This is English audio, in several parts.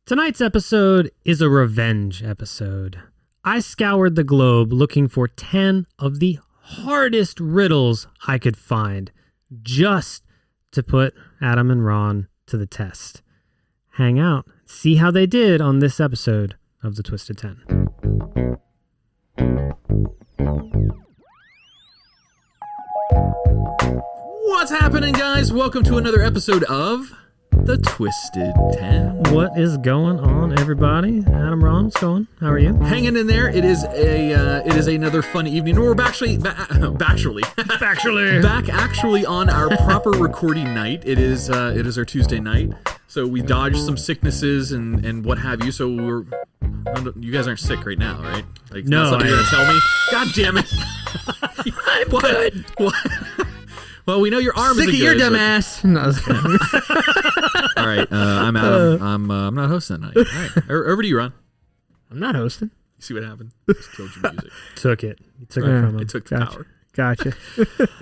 Tonight's episode is a revenge episode. I scoured the globe looking for 10 of the hardest riddles I could find, just to put Adam and Ron to the test. Hang out, see how they did on this episode of The Twisted 10. What's happening, guys? Welcome to another episode of The Twisted 10. What is going on, everybody? Adam, Ron, what's going? How are you? Hanging in there. It is another fun evening. We're back actually on our proper recording night. It is our Tuesday night. So we dodged some sicknesses and what have you. So you guys aren't sick right now, right? Like, no. That's something you're gonna tell me? God damn it! I'm good. What? Well, we know your arm sick isn't of your good, dumb ass. No, All right, I'm Adam. I'm not hosting that night. All right, over to you, Ron. I'm not hosting. You see what happened? Just killed your music. Took it. You took it from him. It took the power. Gotcha.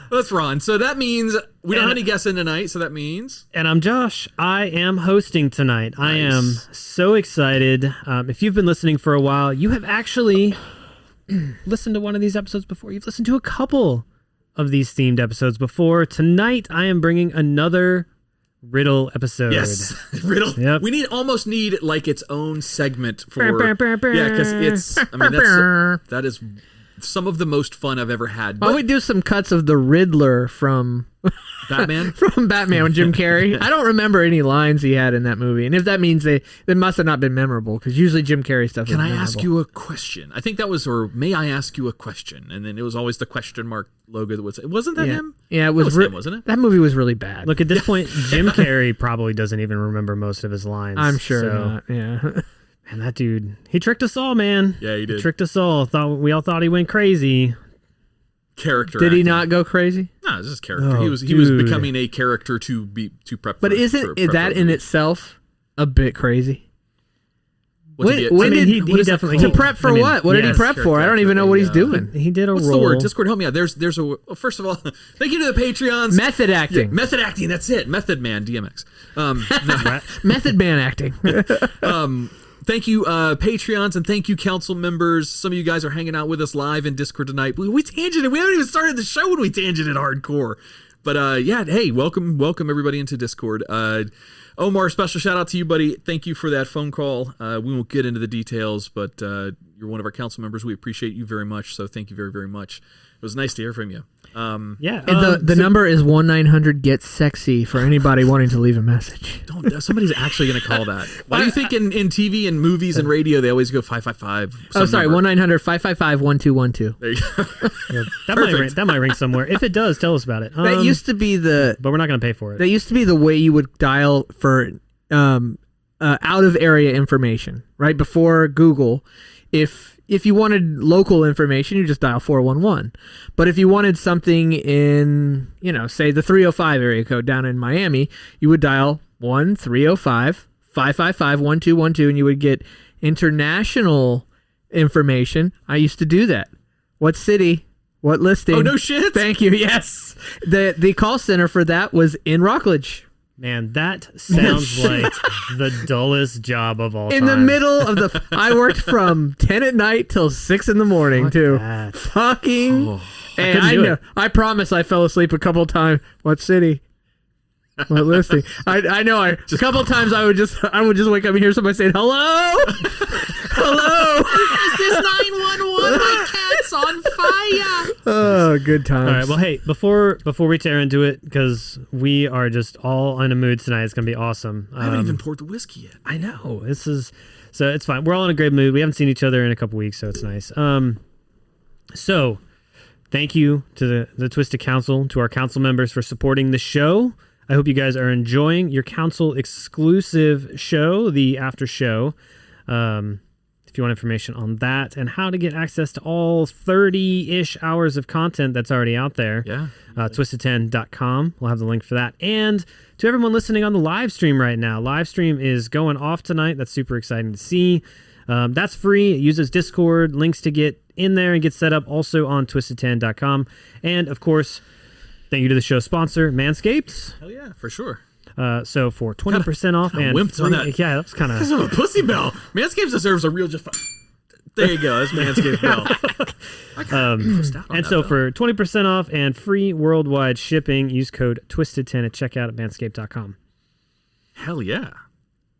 That's Ron. So that means we don't have any guests in tonight. So that means... And I'm Josh. I am hosting tonight. Nice. I am so excited. If you've been listening for a while, you have actually listened to one of these episodes before. You've listened to a couple of these themed episodes before. Tonight, I am bringing another riddle episode. Yes, riddle. Yep. We almost need like its own segment for... Yeah, because it's... I mean, that is some of the most fun I've ever had. Why don't we do some cuts of the Riddler from... Batman? From Batman with Jim Carrey. I don't remember any lines he had in that movie. And if that means they must have not been memorable, because usually Jim Carrey stuff is memorable. Can I ask you a question? I think that was, or may I ask you a question? And then it was always the question mark logo that was... Wasn't that him? Yeah, it was him, wasn't it? That movie was really bad. Look, at this point, Jim Carrey probably doesn't even remember most of his lines. I'm sure not, yeah. And that dude, he tricked us all, man. Yeah, he did. He tricked us all. We all thought he went crazy. Character Did acting. he not go crazy? No, it's just character. Oh, he was becoming a character to prep. But isn't that in itself a bit crazy? He definitely to prep for what? What did he prep for? I don't even know what he's doing. He did a What's role. the word? Discord, help me out. There's a. Well, first of all, thank you to the Patreons. Method acting. Yeah, method acting. That's it. Method Man DMX. Method man acting. Thank you, Patreons, and thank you, council members. Some of you guys are hanging out with us live in Discord tonight. We tangented. We haven't even started the show when we tangented hardcore. But yeah, hey, welcome everybody into Discord. Omar, special shout out to you, buddy. Thank you for that phone call. We won't get into the details, but you're one of our council members. We appreciate you very much. So thank you very, very much. It was nice to hear from you. Yeah. And the number is 1-900-GET-SEXY for anybody wanting to leave a message. Somebody's actually going to call that. Why do you think in TV and movies and radio they always go 555? Oh, sorry, 1-900-555-1212. There you go. Yeah, that might ring somewhere. If it does, tell us about it. That used to be but we're not going to pay for it. That used to be the way you would dial for out of area information, right before Google. If you wanted local information, you just dial 411. But if you wanted something in, say the 305 area code down in Miami, you would dial 1-305-555-1212, and you would get international information. I used to do that. What city? What listing? Oh, no shit. Thank you. Yes. The call center for that was in Rockledge. Man, that sounds like the dullest job of all time. In the middle of I worked from 10 at night till 6 in the morning, Fuck too. That. Fucking. Oh, and I know. I promise I fell asleep a couple times. What city? What listing? I know. A couple times I would just wake up and hear somebody saying, hello? Hello? Is this 911? My cat's on fire. Oh, good times. All right. Well, hey, before we tear into it, because we are just all in a mood tonight, it's gonna be awesome. I haven't even poured the whiskey yet. I know. So it's fine. We're all in a great mood. We haven't seen each other in a couple weeks, so it's nice. So thank you to the Twisted Council, to our council members for supporting the show. I hope you guys are enjoying your council exclusive show, the after show. If you want information on that and how to get access to all 30-ish hours of content that's already out there, twisted10.com. We'll have the link for that. And to everyone listening on the live stream right now, live stream is going off tonight. That's super exciting to see. That's free. It uses Discord, links to get in there and get set up also on twisted10.com. And, of course, thank you to the show sponsor, Manscaped. Hell yeah, for sure. So for 20% off and wimped on free, that. yeah, that's kind That's of a pussy bell. Manscaped deserves a real just. There you go. That's Manscaped bell. and so for 20% off and free worldwide shipping, use code Twisted10 at checkout at manscaped.com. Hell yeah.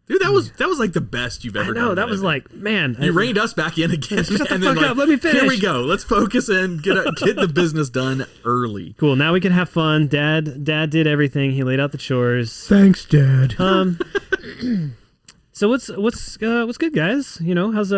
Dude, that was like the best you've ever I done. know, that was like, man. You reined us back in again. Shut the and fuck then up, let me finish. Here we go. Let's focus and get the business done early. Cool. Now we can have fun. Dad did everything. He laid out the chores. Thanks, Dad. So what's good, guys? You know, how's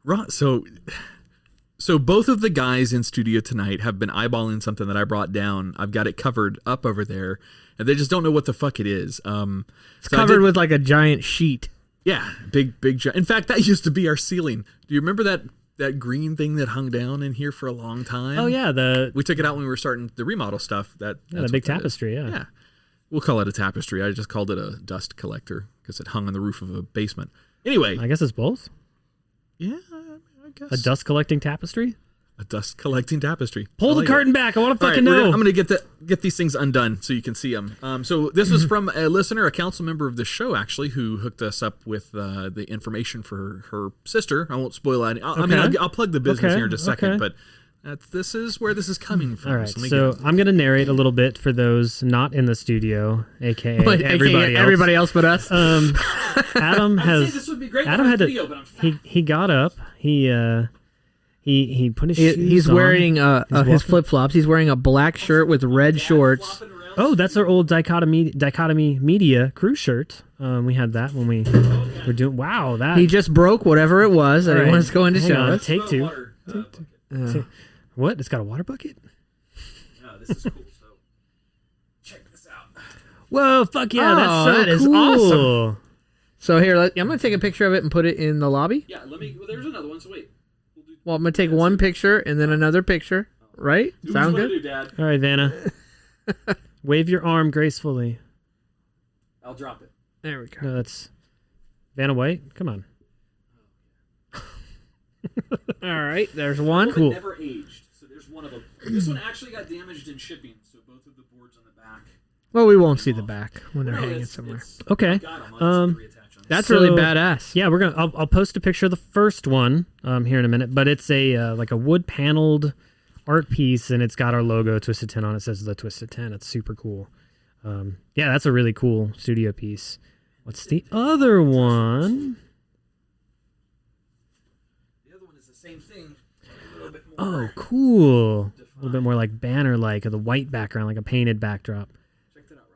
Right. So both of the guys in studio tonight have been eyeballing something that I brought down. I've got it covered up over there, and they just don't know what the fuck it is. It's covered with like a giant sheet. Yeah, big. In fact, that used to be our ceiling. Do you remember that green thing that hung down in here for a long time? Oh yeah, we took it out when we were starting the remodel stuff. That's the big what that tapestry. is. Yeah, we'll call it a tapestry. I just called it a dust collector because it hung on the roof of a basement. Anyway, I guess it's both. Yeah, I guess A dust collecting tapestry. A dust collecting tapestry. Pull the curtain back. I want to fucking know. I'm going to get these things undone so you can see them. So this was from a listener, a council member of the show, actually, who hooked us up with the information for her sister. I won't spoil that. I mean, I'll plug the business here in just a second, but this is where this is coming from. All right, so I'm going to narrate a little bit for those not in the studio, aka everybody else but us. Adam has. This would be great Adam had video, but I'm fat. He got up. He put his shoes He's on. wearing his flip flops. He's wearing a black shirt with red shorts. Oh, that's our old Dichotomy Media crew shirt. We had that when we were doing. Wow, that He just broke whatever it was that he was going to Hang show on, us. Take two. What? It's got a water bucket? No, this is cool. So check this out. Whoa, fuck yeah, that is cool. awesome. So here, I'm going to take a picture of it and put it in the lobby. Yeah, there's another one. So wait. Well, I'm going to take one picture and then another picture. Right? Sound good? Dad. All right, Vanna. Wave your arm gracefully. I'll drop it. There we go. No, that's Vanna White. Come on. All right, there's one. Cool. Never aged, so there's one of them. This one actually got damaged in shipping, so both of the boards on the back. Well, we won't see the back when they're hanging somewhere. Okay. That's really badass. Yeah, I'll post a picture of the first one here in a minute, but it's a like a wood paneled art piece, and it's got our logo Twisted 10 on it. It says the Twisted 10. It's super cool. Yeah, that's a really cool studio piece. What's the other one? The other one is the same thing. A little bit more. Oh, cool. A little bit more like banner-like, with a white background, like a painted backdrop. Check that out,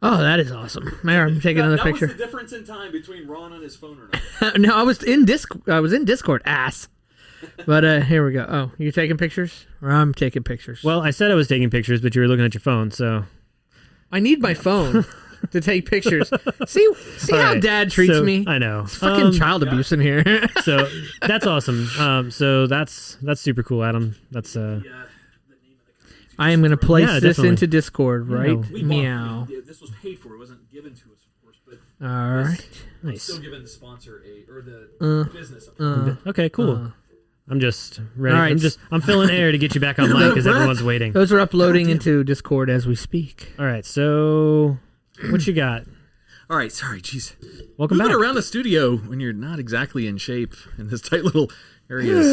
Ron. Oh, that is awesome. There, I'm taking another picture. That was the difference in time between Ron on his phone or not. No, I was in Discord, ass. But here we go. Oh, you taking pictures? Or I'm taking pictures. Well, I said I was taking pictures, but you were looking at your phone, so... I need my phone to take pictures. See how right, Dad treats me? I know. It's fucking child abuse in here. So that's awesome. So that's super cool, Adam. That's I am going to place this definitely. into Discord, right? No. Meow. This was paid for. It wasn't given to us, of course, but All right. nice. still giving the sponsor the business. Okay, cool. I'm just ready. All right. I'm filling air to get you back online because everyone's waiting. Those are uploading into Discord as we speak. All right, so what you got? All right, sorry, jeez. Welcome Moving back. around the studio when you're not exactly in shape in this tight little areas.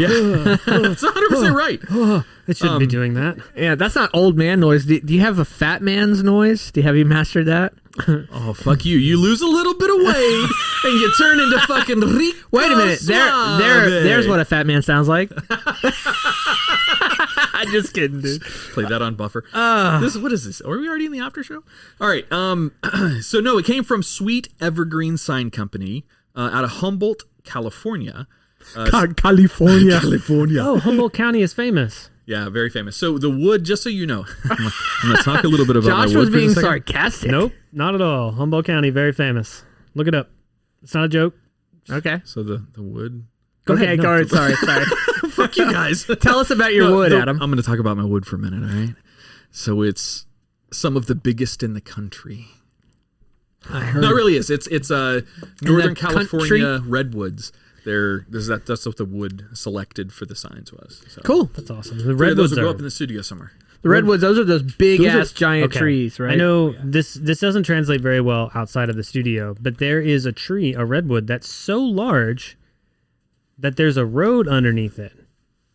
Yeah, that's 100% right. It shouldn't be doing that. Yeah, that's not old man noise. Do you have a fat man's noise? Have you mastered that? Oh, fuck you. You lose a little bit of weight and you turn into fucking Rico Wait a minute. There's what a fat man sounds like. I'm just kidding, dude. Play that on buffer. What is this? Are we already in the after show? All right. So no, it came from Sweet Evergreen Sign Company out of Humboldt, California. California. Oh, Humboldt County is famous. Yeah, very famous. So the wood, just so you know, I'm going to talk a little bit about Josh my wood was for being a second. sarcastic. Nope, not at all. Humboldt County, very famous. Look it up. It's not a joke. Okay. So the wood. Go Okay, ahead. go ahead. Sorry. Fuck you guys. Tell us about your wood, Adam. I'm going to talk about my wood for a minute, all right? So it's some of the biggest in the country. I heard. No, it really is. It's Northern California country? redwoods. That's what the wood selected for the signs was. So. Cool. That's awesome. The Redwoods redwoods will go are up in the studio somewhere. The redwoods, those are those big ass giant okay. trees, right? I know this doesn't translate very well outside of the studio, but there is a tree, a redwood, that's so large that there's a road underneath it.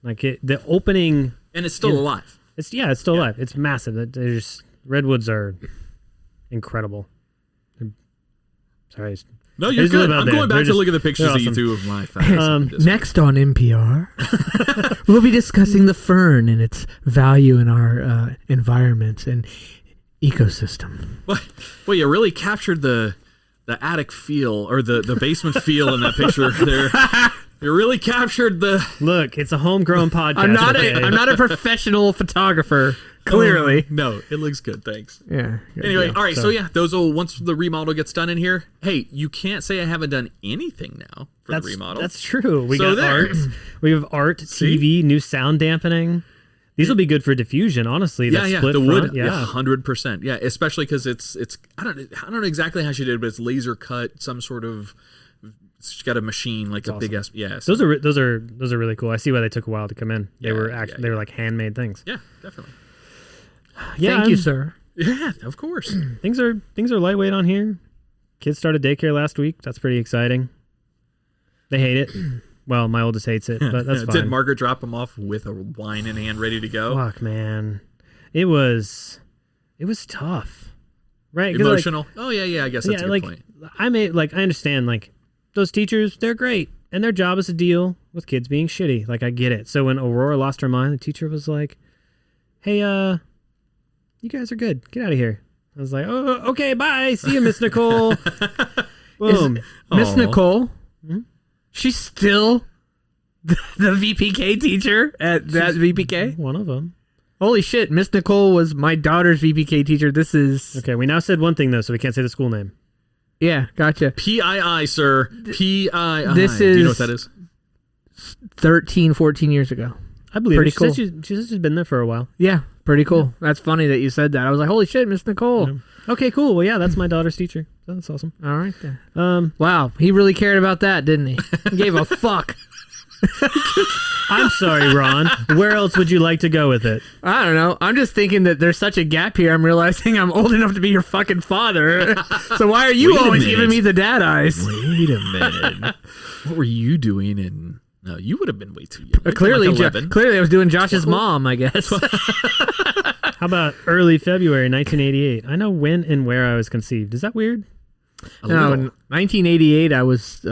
Like the opening, and it's still alive. It's still alive. It's massive. Redwoods are incredible. Sorry. No, you're good. I'm going back to look at the pictures of you two of my fabulous. Next on NPR, we'll be discussing the fern and its value in our environment and ecosystem. Well, you really captured the attic feel or the basement feel in that picture there. You really captured the... Look, it's a homegrown podcast. I'm not a professional photographer. Clearly. No, it looks good. Thanks. Yeah. Anyway, all right. So yeah, those will, once the remodel gets done in here, hey, you can't say I haven't done anything now for the remodel. That's true. We got art. We have art, TV, new sound dampening. These will be good for diffusion, honestly. Yeah, split the front, wood, 100%. Yeah, especially because it's I don't know exactly how she did it, but it's laser cut, some sort of. She's got a machine like That's big awesome. ass. Those are really cool. I see why they took a while to come in. They were they were like handmade things. Yeah, definitely. Thank you, sir. Yeah, of course. Things are lightweight on here. Kids started daycare last week. That's pretty exciting. They hate it. Well, my oldest hates it, but that's fine. Did Margaret drop him off with a wine in hand, ready to go? Fuck, man, it was tough, right? Emotional. I guess that's a good point. I understand those teachers, they're great, and their job is to deal with kids being shitty. I get it. So when Aurora lost her mind, the teacher was like, "Hey, you guys are good. Get out of here." I was like, "Oh, okay, bye. See you, Miss Nicole." Boom. Miss Nicole, she's still the VPK teacher at that VPK? One of them. Holy shit, Miss Nicole was my daughter's VPK teacher. This is... Okay, we now said one thing, though, so we can't say the school name. Yeah, gotcha. PII, sir. PII. This is... Do you know what that is? 13, 14 years ago. I believe pretty it. Cool. She says she's been there for a while. Yeah, pretty cool. Yeah. That's funny that you said that. I was like, holy shit, Miss Nicole. Yeah. Okay, cool. Well, yeah, that's my daughter's teacher. That's awesome. All right, then. Wow, he really cared about that, didn't he? He gave a fuck. I'm sorry, Ron. Where else would you like to go with it? I don't know. I'm just thinking that there's such a gap here. I'm realizing I'm old enough to be your fucking father. So why are you always giving me the dad eyes? Wait a minute. What were you doing in... No, you would have been way too young. Clearly I was doing Josh's mom, I guess. How about early February 1988? I know when and where I was conceived. Is that weird? No, in 1988 I was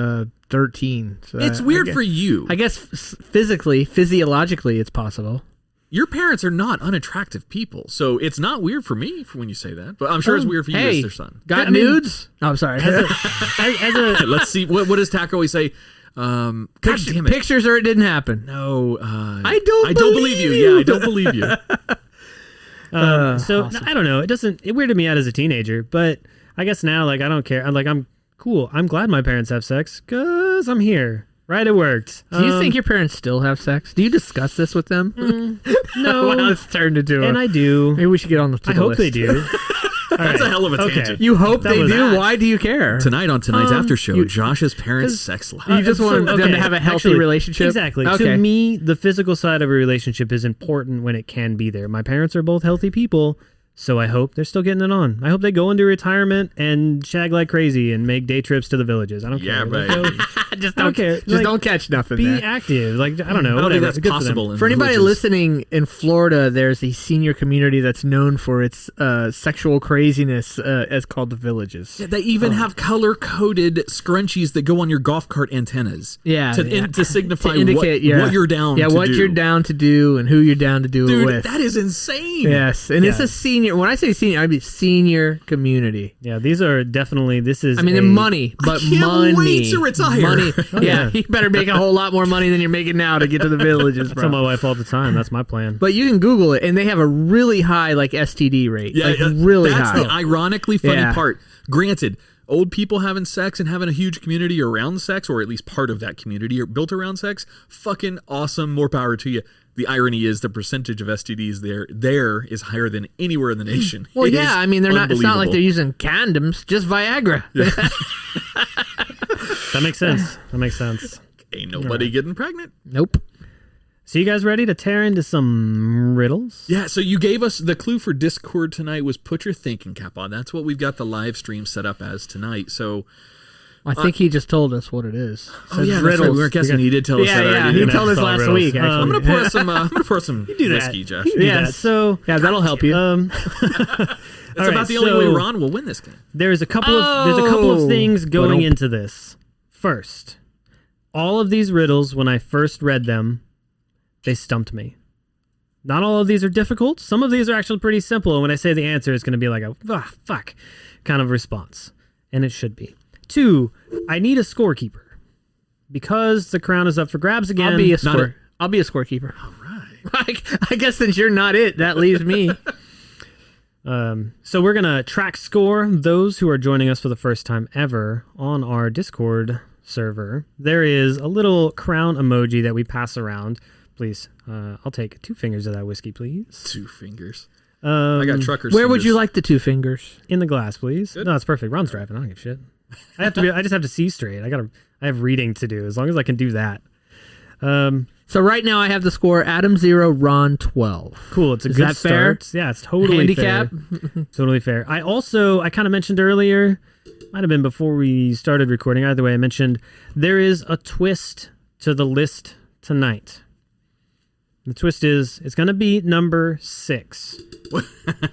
13. So it's weird for you. I guess physiologically it's possible. Your parents are not unattractive people, so it's not weird for me when you say that. But I'm sure it's weird for you as their son. Got nudes? Oh, I'm sorry. Let's see. What does Taco always say? God damn it. Pictures or it didn't happen. No, I don't believe you. Yeah, I don't believe you. So awesome. I don't know. It weirded me out as a teenager, but I guess now, I don't care. I'm cool. I'm glad my parents have sex because I'm here. Right, it worked. Do you think your parents still have sex? Do you discuss this with them? No. Well, it's turned into and I do. Maybe we should get on the I hope list. they do. That's a hell of a tangent. You hope they do? that. Why do you care? Tonight on tonight's after show, Josh's parents' sex life. You just want them to have a healthy relationship? Exactly. Okay. To me, the physical side of a relationship is important when it can be there. My parents are both healthy people, so I hope they're still getting it on. I hope they go into retirement and shag like crazy and make day trips to the villages. I don't care. Yeah, baby. Just don't care. Just don't catch nothing. Be there. active. I don't know. I don't think whatever. that's Good possible. For anybody listening in Florida, there's a senior community that's known for its sexual craziness, as called the Villages. Yeah, they even have color-coded scrunchies that go on your golf cart antennas. Yeah, to signify to indicate, what you're down to do. Yeah, what you're down to do and who you're down to do it with. That is insane. Yes, and it's a senior. When I say senior, I mean senior community. Yeah, these are definitely. This is. I mean, they're money, but I can't money. wait to retire. Money. Yeah, you better make a whole lot more money than you're making now to get to the Villages, I bro. tell my wife all the time. That's my plan. But you can Google it, and they have a really high STD rate. Yeah, really that's high. the ironically funny part. Granted, old people having sex and having a huge community around sex, or at least part of that community are built around sex, fucking awesome. More power to you. The irony is the percentage of STDs there is higher than anywhere in the nation. Well, I mean, they're not. It's not like they're using condoms, just Viagra. Yeah. That makes sense. Ain't nobody getting pregnant. Nope. So you guys ready to tear into some riddles? Yeah, so you gave us the clue for Discord tonight was put your thinking cap on. That's what we've got the live stream set up as tonight. So I think he just told us what it is. oh yeah, that's right. We were guessing he did tell us that already. He didn't told us last riddles. week. Actually. I'm gonna pour some whiskey, Josh. Yeah, So that'll help you. That's about the only way Ron will win this game. There's a couple of things going into this. First, all of these riddles, when I first read them, they stumped me. Not all of these are difficult. Some of these are actually pretty simple. And when I say the answer, it's going to be like a fuck kind of response. And it should be. 2, I need a scorekeeper. Because the crown is up for grabs again. I'll be a scorekeeper. All right. I guess since you're not it, that leaves me. So we're going to track score those who are joining us for the first time ever on our Discord server. There is a little crown emoji that we pass around. Please, I'll take 2 fingers of that whiskey, please. 2 fingers. I got trucker's Where fingers. would you like the 2 fingers? In the glass, please. Good. No, it's perfect. Ron's driving. I don't give a shit. I just have to see straight. I have reading to do. As long as I can do that. So right now I have the score Adam 0, Ron 12. Cool. It's a Is good that fair? start. Yeah, it's totally Handicap? fair. Totally fair. I kind of mentioned earlier, might have been before we started recording. Either way, I mentioned there is a twist to the list tonight. The twist is it's going to be number 6.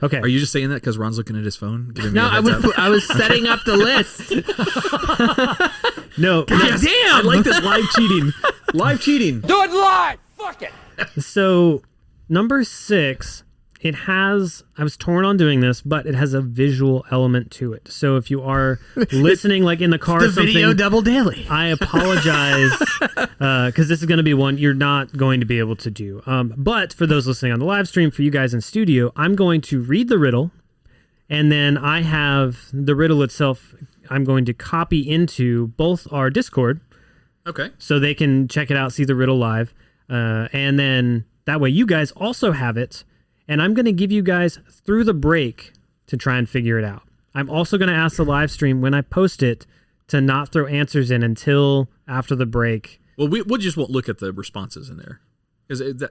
Okay. Are you just saying that because Ron's looking at his phone? Giving me No, a heads up? I was setting up the list. No. God damn! I like this live cheating. Live cheating. Do it live! Fuck it! So, number 6, I was torn on doing this, but it has a visual element to it. So if you are listening like in the car The or something, video double daily. I apologize because this is going to be one you're not going to be able to do. But for those listening on the live stream, for you guys in studio, I'm going to read the riddle, and then I have the riddle itself I'm going to copy into both our Discord Okay. so they can check it out, see the riddle live, and then that way you guys also have it. And I'm going to give you guys through the break to try and figure it out. I'm also going to ask the live stream when I post it to not throw answers in until after the break. Well, we'll just won't look at the responses in there.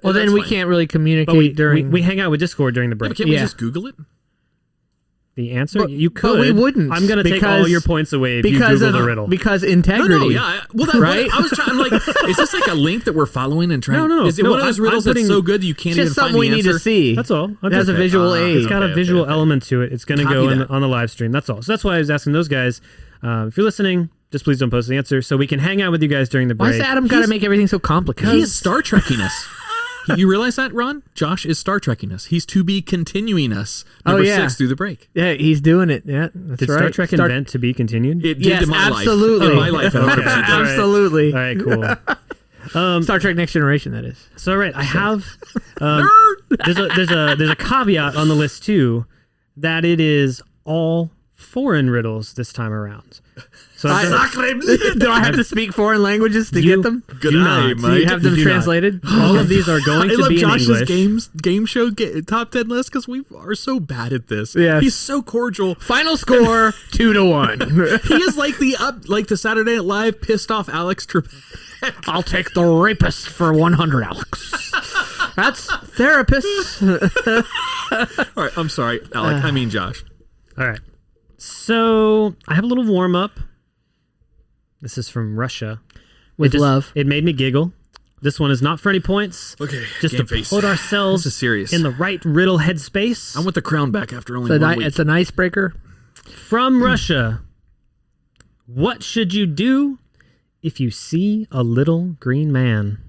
Well, then we can't really communicate during... we hang out with Discord during the break. But can't we just Google it? The answer? But- you could. but we wouldn't, I'm going to take all because- your points away if you Google the riddle. Because integrity. No, yeah. Well, Right? I was trying, like, is this like a link that we're following and trying? No. Is it one of those I'm riddles putting- that's so good that you can't It's even just find something we the need answer? to see. That's all. It has a visual aid. It's got a visual element to it. It's going to Copy go that. on the live stream. That's all. So that's why I was asking those guys. If you're listening, just please don't post the answer so we can hang out with you guys during the break. Why's Adam got to make everything so complicated? He is Star Trekking us. You realize that, Ron? Josh is Star Trekking us. He's to be continuing us. Number 6 through the break. Yeah, he's doing it. Yeah, that's Did right. Star Trek invent to be continued? It did Yes, in my absolutely. life. In my life, it 100% did. Absolutely. All right, cool. Star Trek Next Generation, that is. So, all right, I have there's a caveat on the list too that it is all foreign riddles this time around. So Do I have to speak foreign languages to You- get them? Good Do eye, not. Do you have them do not. translated? all of these are going I to love be in Josh's English. game show top 10 list because we are so bad at this. Yes. He's so cordial. Final score 2-1. He is like the Saturday Night Live pissed off Alex Trebek. I'll take the rapist for 100, Alex. That's therapists. All right, I'm sorry, Alec. I mean Josh. All right. So I have a little warm up. This is from Russia. With love. It made me giggle. This one is not for any points. Okay, Just to game face. put ourselves This is serious. in the right riddle headspace. I want the crown back after only So 1 week. it's an icebreaker. From Russia. What should you do if you see a little green man?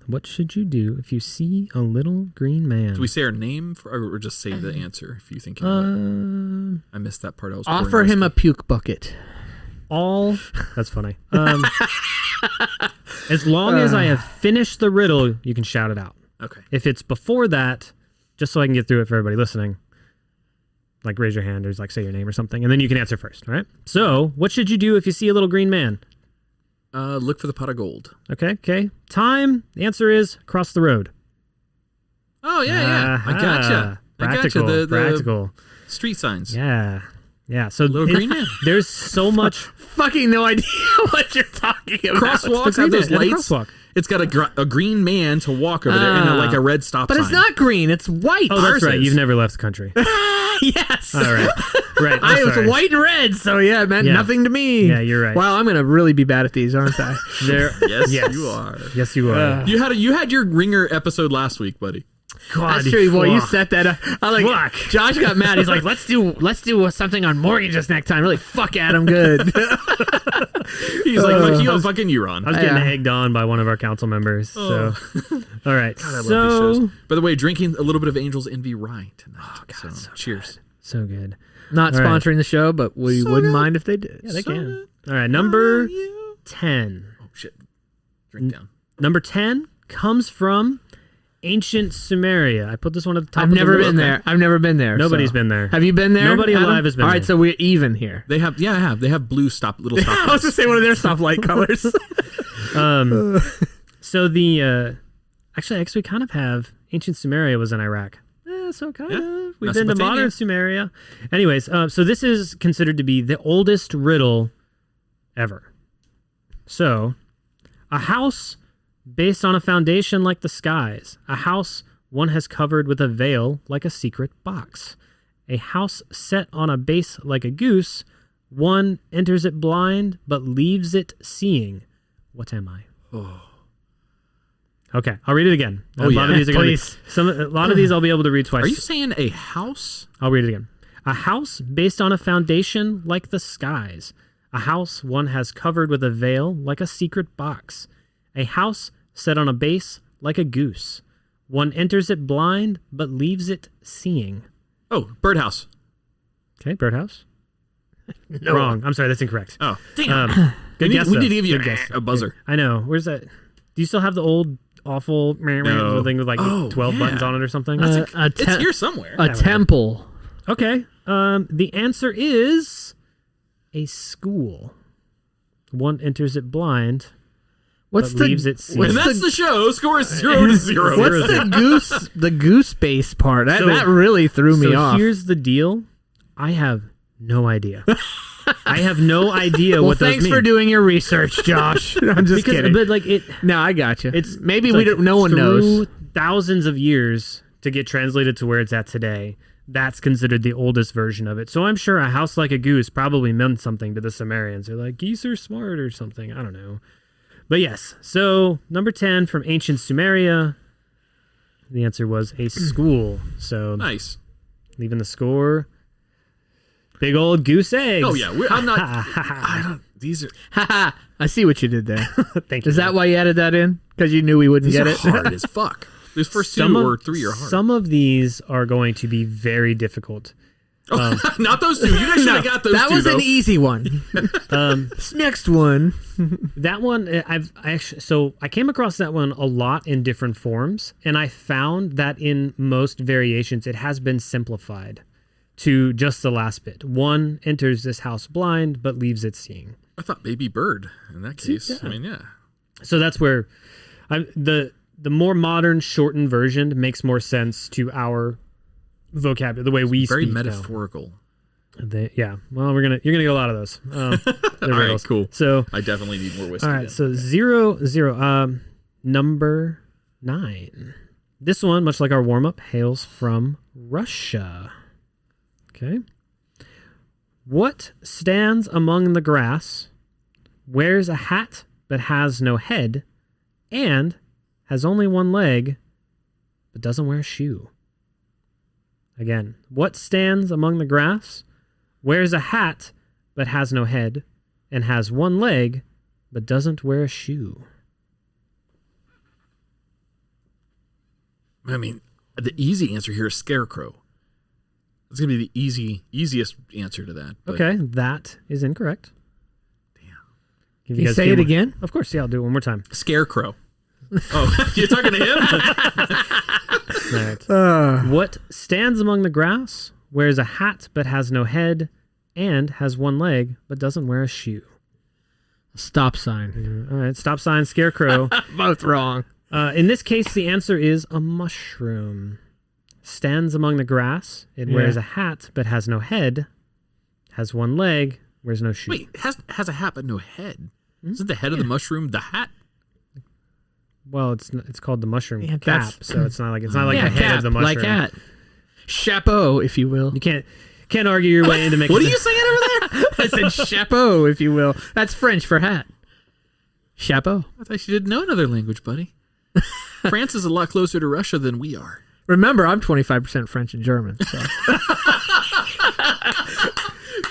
What should you do if you see a little green man? Do we say our name or just say the answer if you think you know it? I missed that part. I was Offer him a puke bucket. That's funny. As long as I have finished the riddle, you can shout it out. Okay. If it's before that, just so I can get through it for everybody listening, like raise your hand or like say your name or something, and then you can answer first. All right. So, what should you do if you see a little green man? Look for the pot of gold. Okay. Time. The answer is cross the road. Oh yeah. I gotcha. Practical. The practical. street signs. Yeah. So Little green man. There's so much Fucking no idea what you're talking about. Crosswalks the have those green man, lights. the crosswalk. It's got a green man to walk over there and like a red stop But sign. it's not green. It's white. Oh, that's Ours right. is. You've never left the country. Yes. All right. Right. It was white and red, so yeah, it meant nothing to me. Yeah, you're right. Wow, I'm gonna really be bad at these, aren't I? Yes, Yes. you are. Yes, you are. You had your ringer episode last week, buddy. God, That's true. Boy, you fuck. set that up. I like. Fuck. Josh got mad. He's like, "Let's do something on mortgages next time." Really, fuck Adam. Good. He's like, fuck you, fucking you, Ron. I was getting Yeah. egged on by one of our council members. So, all right. God, I love so, these shows. By the way, drinking a little bit of Angel's Envy rye tonight. Oh, God, so cheers. so good. Not All right. sponsoring the show, but we So wouldn't good. mind if they did. Yeah, they So can. good. All right. Number 10. Oh, shit. Drink down. Number 10 comes from ancient Sumeria. I put this one at the top I've of never the been list. there. I've never been there. Nobody's so. been there. Have you been there? Nobody Adam? alive has been All right, there. so we're even here. They have, yeah, I have. They have blue little stop. I was just saying one of their stoplight colors. So the actually, I guess we kind of have ancient Sumeria was in Iraq. So kind of we've been to Mesopotamia. modern Sumeria. Anyways, so this is considered to be the oldest riddle ever. So, a house based on a foundation like the skies. A house one has covered with a veil like a secret box. A house set on a base like a goose. One enters it blind but leaves it seeing. What am I? Okay, I'll read it again. Oh, a lot of yeah. these are gonna be, a lot of these I'll be able to read twice. Are you saying a house? I'll read it again. A house based on a foundation like the skies. A house one has covered with a veil like a secret box. A house set on a base like a goose. One enters it blind but leaves it seeing. Oh, birdhouse. Okay, birdhouse. No. Wrong. I'm sorry, that's incorrect. Oh, damn. Good guess. We though. need to give you Good guess. a buzzer. I know. Where's that? Do you still have the old awful No. thing with like Oh, 12 yeah. buttons on it or something? It's here somewhere. A temple. Okay. The answer is a school. One enters it blind, What's but the leaves it seeing. and that's the show. Score is 0-0. What's the goose? The goose base part that, So- that really threw me so off. here's the deal. I have no idea. I have no idea Well, what those thanks mean. for doing your research, Josh. I'm just kidding. But like it, No, I got you. it's maybe it's we like don't. No one knows. through thousands of years to get translated to where it's at today. That's considered the oldest version of it. So I'm sure a house like a goose probably meant something to the Sumerians. They're like, geese are smart or something. I don't know. But yes, so number 10 from ancient Sumeria, the answer was a school. So Nice. leaving the score, big old goose eggs. Oh, yeah. I'm not. I don't. These are. Haha. I see what you did there. Thank you. Is that why you added that in? Because you knew we wouldn't These get are it. hard as fuck. These first two or three are hard. Some of these are going to be very difficult. Not those two. You guys should have got those That two, was though. an easy one. This next one. That one, I came across that one a lot in different forms, and I found that in most variations, it has been simplified to just the last bit. One enters this house blind, but leaves it seeing. I thought baby bird in that case. Yeah. I mean, yeah. So that's where the more modern shortened version makes more sense to our vocabulary, the way we Very speak now. metaphorical. Yeah. Well, you're gonna get a lot of those. All right, cool. So I definitely need more whiskey. all right, then. so 0-0. Number 9. This one, much like our warm up, hails from Russia. Okay. What stands among the grass, wears a hat but has no head, and has only one leg but doesn't wear a shoe? Again, what stands among the grass, wears a hat but has no head, and has one leg but doesn't wear a shoe? I mean, the easy answer here is scarecrow. It's gonna be the easiest answer to that. But Okay, that is incorrect. Damn. Give Can you guys a say few it more- again? Of course, yeah, I'll do it one more time. Scarecrow. Oh, you're talking to him? All right. What stands among the grass, wears a hat but has no head, and has one leg but doesn't wear a shoe? Stop sign. All right, stop sign, scarecrow. Both wrong. In this case, the answer is a mushroom. Stands among the grass. It wears a hat but has no head, has one leg, wears no shoe. Wait, has a hat but no head. Isn't the head of the mushroom the hat? Well, it's called the mushroom Yeah, cap, so it's not like the head cap, of the mushroom. like hat. Chapeau, if you will. You can't argue your way into making. What are you saying over there? I said chapeau, if you will. That's French for hat. Chapeau. I thought you didn't know another language, buddy. France is a lot closer to Russia than we are. Remember, I'm 25% French and German. So.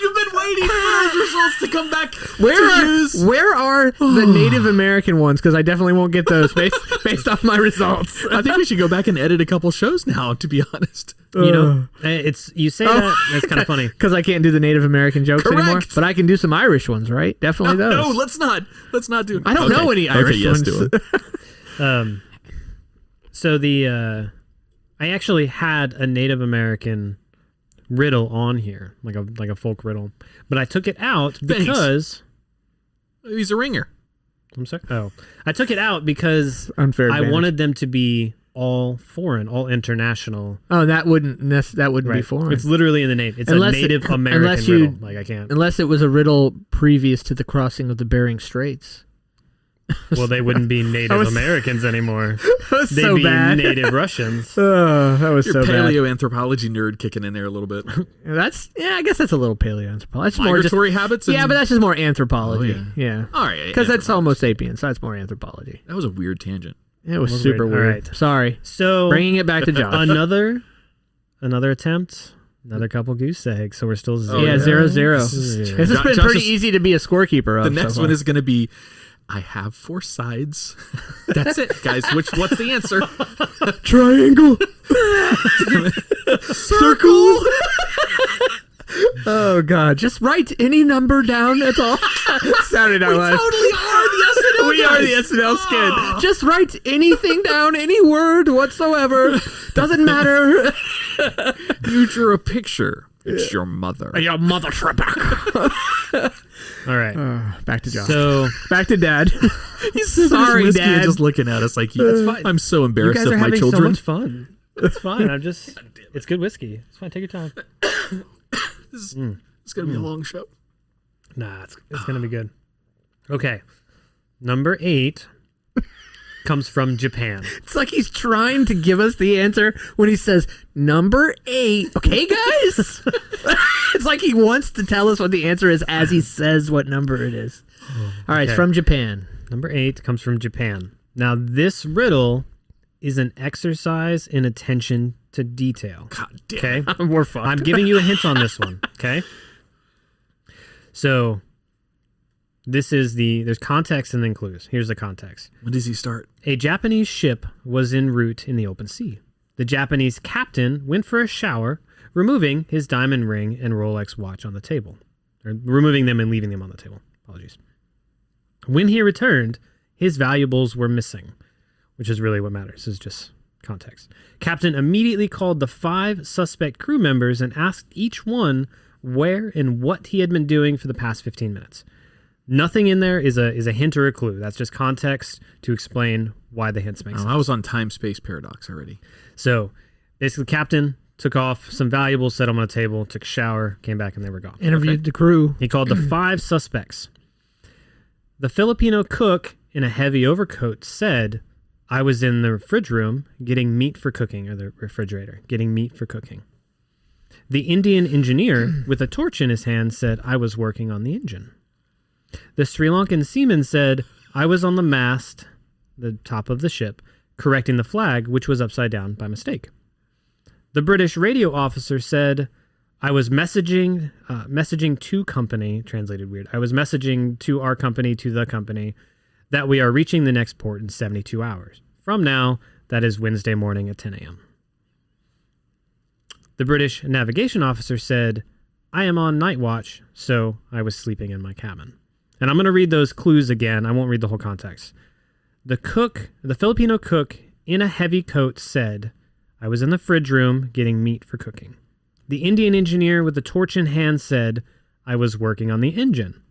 You've been waiting for those results to come back. Where are the Native American ones? Because I definitely won't get those based off my results. I think we should go back and edit a couple shows now, to be honest. You know, you say that. It's kind of funny because I can't do the Native American jokes Correct. anymore. But I can do some Irish ones, right? Definitely those. No, let's not do it. I don't know any Irish ones. Do it. So I actually had a Native American riddle on here, like a folk riddle, but I took it out because he's a ringer. I'm sorry. Oh, I took it out because Unfair I advantage. wanted them to be all foreign, all international. Oh, that wouldn't be foreign. It's literally in the name. It's a Native American riddle. Like I can't. Unless it was a riddle previous to the crossing of the Bering Straits. Well, they wouldn't be Native Americans anymore. That was They'd so be bad. Native Russians. Oh, that was Your so bad. paleoanthropology nerd kicking in there a little bit. I guess that's a little paleoanthropology. That's Migratory habits. yeah, but that's just more anthropology. Oh, yeah. All right, Because that's Homo sapiens. So that's more anthropology. That was a weird tangent. It was Was super weird. All weird. right. Sorry. So Bringing it back to Josh. another attempt. Another couple goose eggs. So we're still 0. Yeah, 0-0. This is- This has been Josh pretty is- easy to be a scorekeeper of. The next so one far. is going to be, I have 4 sides. That's it, guys. What's the answer? triangle. Circle. Oh God! Just write any number down. That's all. Saturday Night Live. Totally are the SNL We are the SNL skid. Just write anything down, any word whatsoever. Doesn't matter. You drew a picture. It's your mother. Your mother All right. Back to Josh. So Back to Dad. He's Sorry, whiskey and Dad. just looking at us like, it's fine. I'm so you embarrassed guys of are my having so children. much fun. It's fine. It's good whiskey. It's fine. Take your time. This is going to be a long show. Nah, it's gonna be good. Okay. Number 8 comes from Japan. It's like he's trying to give us the answer when he says number 8. Okay, guys. It's like he wants to tell us what the answer is as he says what number it is. All right, it's Okay. from Japan. Number 8 comes from Japan. Now, this riddle is an exercise in attention to detail. God damn. Okay? We're fucked. I'm giving you a hint on this one. Okay? So, there's context and then clues. Here's the context. When does he start? A Japanese ship was en route in the open sea. The Japanese captain went for a shower, removing his diamond ring and Rolex watch on the table. Or removing them and leaving them on the table. Apologies. When he returned, his valuables were missing, which is really what matters. Is just context. Captain immediately called the 5 suspect crew members and asked each one where and what he had been doing for the past 15 minutes. Nothing in there is a hint or a clue. That's just context to explain why the hints make sense. I was on time-space paradox already. So, basically, the captain took off some valuables, set them on a table, took a shower, came back, and they were gone. Interviewed the crew. He called the 5 suspects. The Filipino cook in a heavy overcoat said, I was in the fridge room getting meat for cooking, or the refrigerator, getting meat for cooking. The Indian engineer with a torch in his hand said, I was working on the engine. The Sri Lankan seaman said, I was on the mast, the top of the ship, correcting the flag, which was upside down by mistake. The British radio officer said, I was messaging to company, translated weird. I was messaging to our company, to the company, that we are reaching the next port in 72 hours. From now, that is Wednesday morning at 10 a.m. The British navigation officer said, I am on night watch, so I was sleeping in my cabin. And I'm going to read those clues again. I won't read the whole context. The Filipino cook in a heavy coat said, I was in the fridge room getting meat for cooking. The Indian engineer with the torch in hand said, I was working on the engine.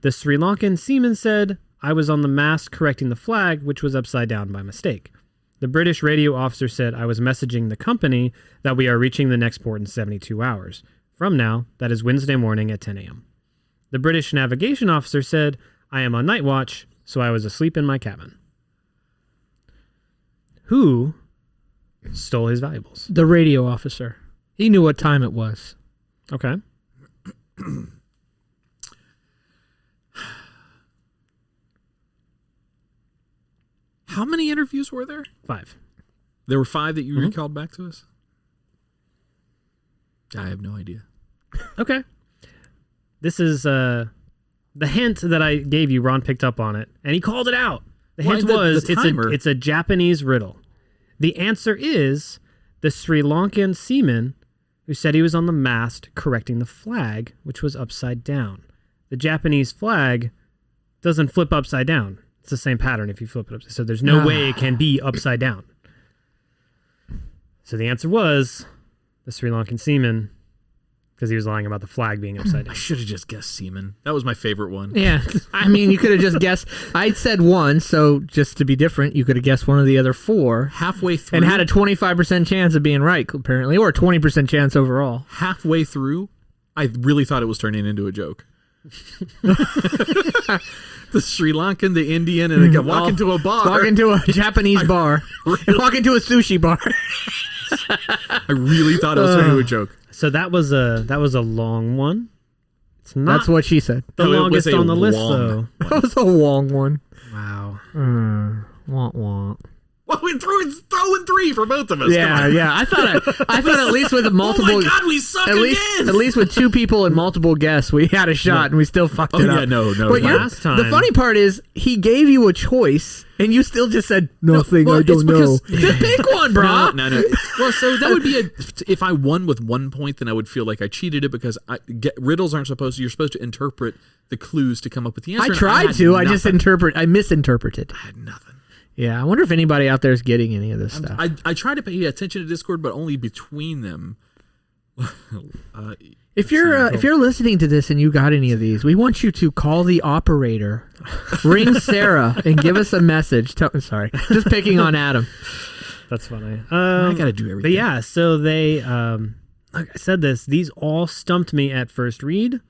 The Sri Lankan seaman said, I was on the mast correcting the flag, which was upside down by mistake. The British radio officer said, I was messaging the company that we are reaching the next port in 72 hours. From now, that is Wednesday morning at 10 a.m. The British navigation officer said, I am on night watch, so I was asleep in my cabin. Who stole his valuables? The radio officer. He knew what time it was. Okay. How many interviews were there? 5. There were 5 that you recalled back to us? I have no idea. Okay. This is the hint that I gave you. Ron picked up on it, and he called it out. The hint was it's a Japanese riddle. The answer is the Sri Lankan seaman who said he was on the mast correcting the flag, which was upside down. The Japanese flag doesn't flip upside down. It's the same pattern if you flip it up. So there's no way it can be upside down. So the answer was the Sri Lankan seaman, because he was lying about the flag being upside down. I should have just guessed seaman. That was my favorite one. Yeah. I mean, you could have just guessed. I said 1, so just to be different, you could have guessed one of the other 4. Halfway through. And had a 25% chance of being right, apparently, or a 20% chance overall. Halfway through, I really thought it was turning into a joke. The Sri Lankan, the Indian, and they walk into a bar. Walk into a Japanese bar. And walk into a sushi bar. I really thought it was turning into a joke. So that was a long one. It's not. That's what she said. The longest on the list, though. That was a long one. Wow. Want want. Well, we throwing 3 for both of us. Yeah, yeah. I thought at least with multiple. Oh my God, we suck again. At least with 2 people and multiple guests, we had a shot and we still fucked it up. Yeah, no. But last time, the funny part is he gave you a choice and you still just said nothing. I don't know. Just pick one, bro. No. Well, so that would be if I won with 1 point, then I would feel like I cheated it because riddles aren't supposed to. You're supposed to interpret the clues to come up with the answer. I tried to. I misinterpreted. I had nothing. Yeah, I wonder if anybody out there is getting any of this stuff. I try to pay attention to Discord, but only between them. If you're listening to this and you got any of these, we want you to call the operator, ring Sarah, and give us a message. Sorry, just picking on Adam. That's funny. I got to do everything. But yeah, so they, like I said, these all stumped me at first read,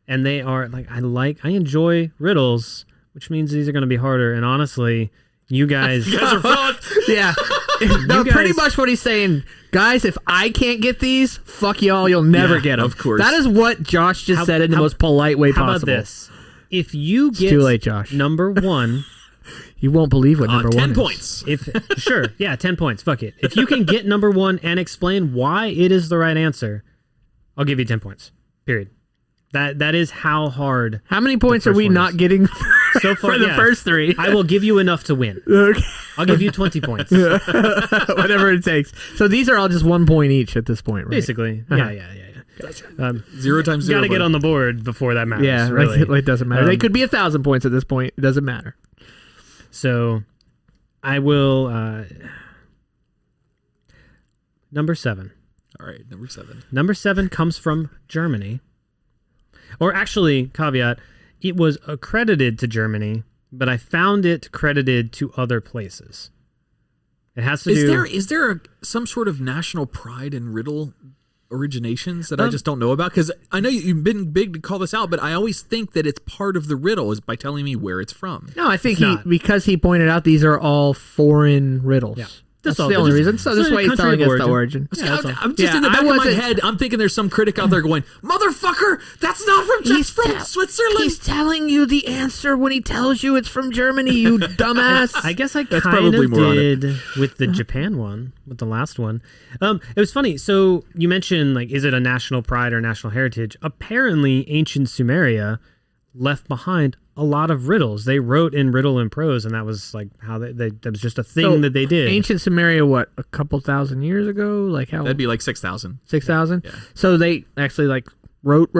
and they are I enjoy riddles, which means these are going to be harder. And honestly, you guys are fucked. Yeah. No, pretty much what he's saying. Guys, if I can't get these, fuck y'all, you'll never get them. Of course. That is what Josh just said in the most polite way possible. How about this? If you get too late, Josh. number 1... You won't believe what number 1 10 is. points. Sure, yeah, 10 points. Fuck it. If you can get number 1 and explain why it is the right answer, I'll give you 10 points. Period. That is how hard. How many points are we not getting so far for the first 3? I will give you enough to win. Okay. I'll give you 20 points. Whatever it takes. So these are all just 1 point each at this point, right? Basically. Yeah. Gotcha. 0 times 0. Got to get on the board before that matters. Yeah, really. It doesn't matter. They could be 1,000 points at this point. It doesn't matter. So I will. Number 7. All right, number 7. Number 7 comes from Germany. Or actually, caveat, it was accredited to Germany, but I found it credited to other places. It has to do... Is there some sort of national pride in riddle originations that I just don't know about? Because I know you've been big to call this out, but I always think that it's part of the riddle is by telling me where it's from. No, I think because he pointed out these are all foreign riddles. Yeah. That's the only reason. So this way he's telling us the origin. Yeah, I'm just in the back of my head. I'm thinking there's some critic out there going, "Motherfucker, that's not from Switzerland." He's telling you the answer when he tells you it's from Germany. You dumbass. I guess I kind of did with the Japan one, with the last one. It was funny. So you mentioned is it a national pride or national heritage? Apparently, ancient Sumeria left behind a lot of riddles. They wrote in riddle and prose, and that was how that was just a thing that they did. Ancient Sumeria, what, a couple thousand years ago? How? That'd be 6,000. 6,000? Yeah. So they actually wrote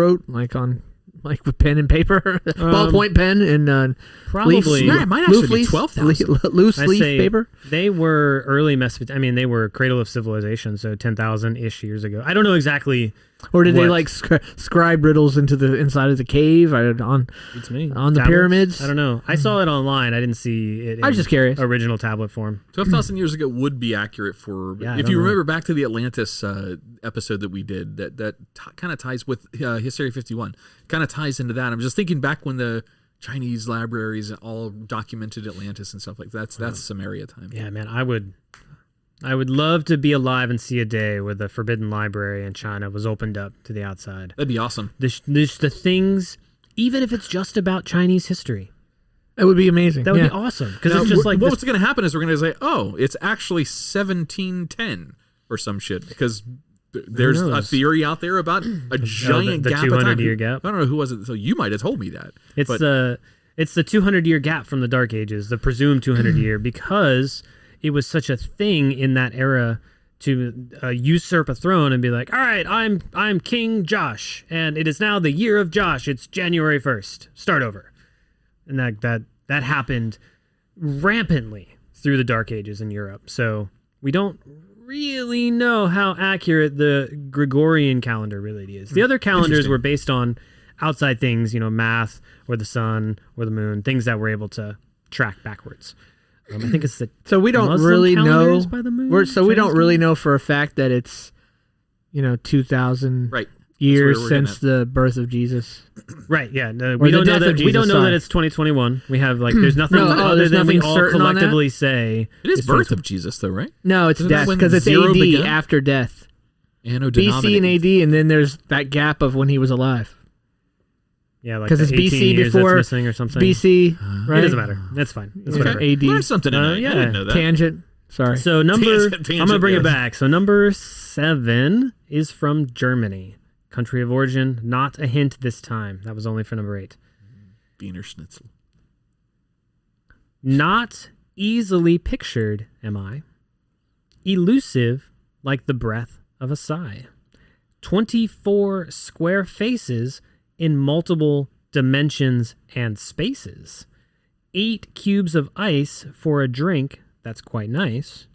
on with pen and paper, ballpoint pen and probably it might actually be 12,000 loose leaf paper. They were early they were cradle of civilization, so 10,000-ish years ago. I don't know exactly. Or did they scribe riddles into the inside of the cave on the pyramids? I don't know. I saw it online. I didn't see it. I was just curious. Original tablet form. 12,000 years ago would be accurate for. If you remember back to the Atlantis episode that we did, that kind of ties with Hysteria 51. Kind of ties into that. I'm just thinking back when the Chinese libraries, all documented Atlantis and stuff like that. That's Samaria time. Yeah, man, I would love to be alive and see a day where the Forbidden Library in China was opened up to the outside. That'd be awesome. The things, even if it's just about Chinese history. It would be amazing. That would be awesome. Because it's just like what's going to happen is we're going to say, oh, it's actually 1710 or some shit. Because there's a theory out there about a giant the gap of time. 200-year gap. I don't know who was it. So you might have told me that. It's the 200-year gap from the Dark Ages, the presumed 200-year, because it was such a thing in that era to usurp a throne and be like, all right, I'm King Josh, and it is now the year of Josh. It's January 1st. Start over. And that happened rampantly through the Dark Ages in Europe. So we don't really know how accurate the Gregorian calendar really is. The other calendars were based on outside things, math or the sun or the moon, things that we're able to track backwards. I think it's the so we don't Muslim really know. By the moon, we don't really know for a fact that it's 2,000 years since the birth of Jesus. Right. Yeah. No, we don't know that. We don't know that it's 2021. We have there's nothing other than we all collectively say it is birth of Jesus, though, right? No, it's death because it's AD after death. BC and AD, and then there's that gap of when he was alive. Yeah, because it's BC before that's missing or something. BC, right? It doesn't matter. That's fine. That's whatever. AD. Learn something tonight. Yeah. I didn't know that. Tangent. Sorry. So I'm gonna bring it back. So number 7 is from Germany. Country of origin, not a hint this time. That was only for number 8. Wiener Schnitzel. Not easily pictured, am I? Elusive like the breath of a sigh. 24 square faces in multiple dimensions and spaces. 8 cubes of ice for a drink, that's quite nice.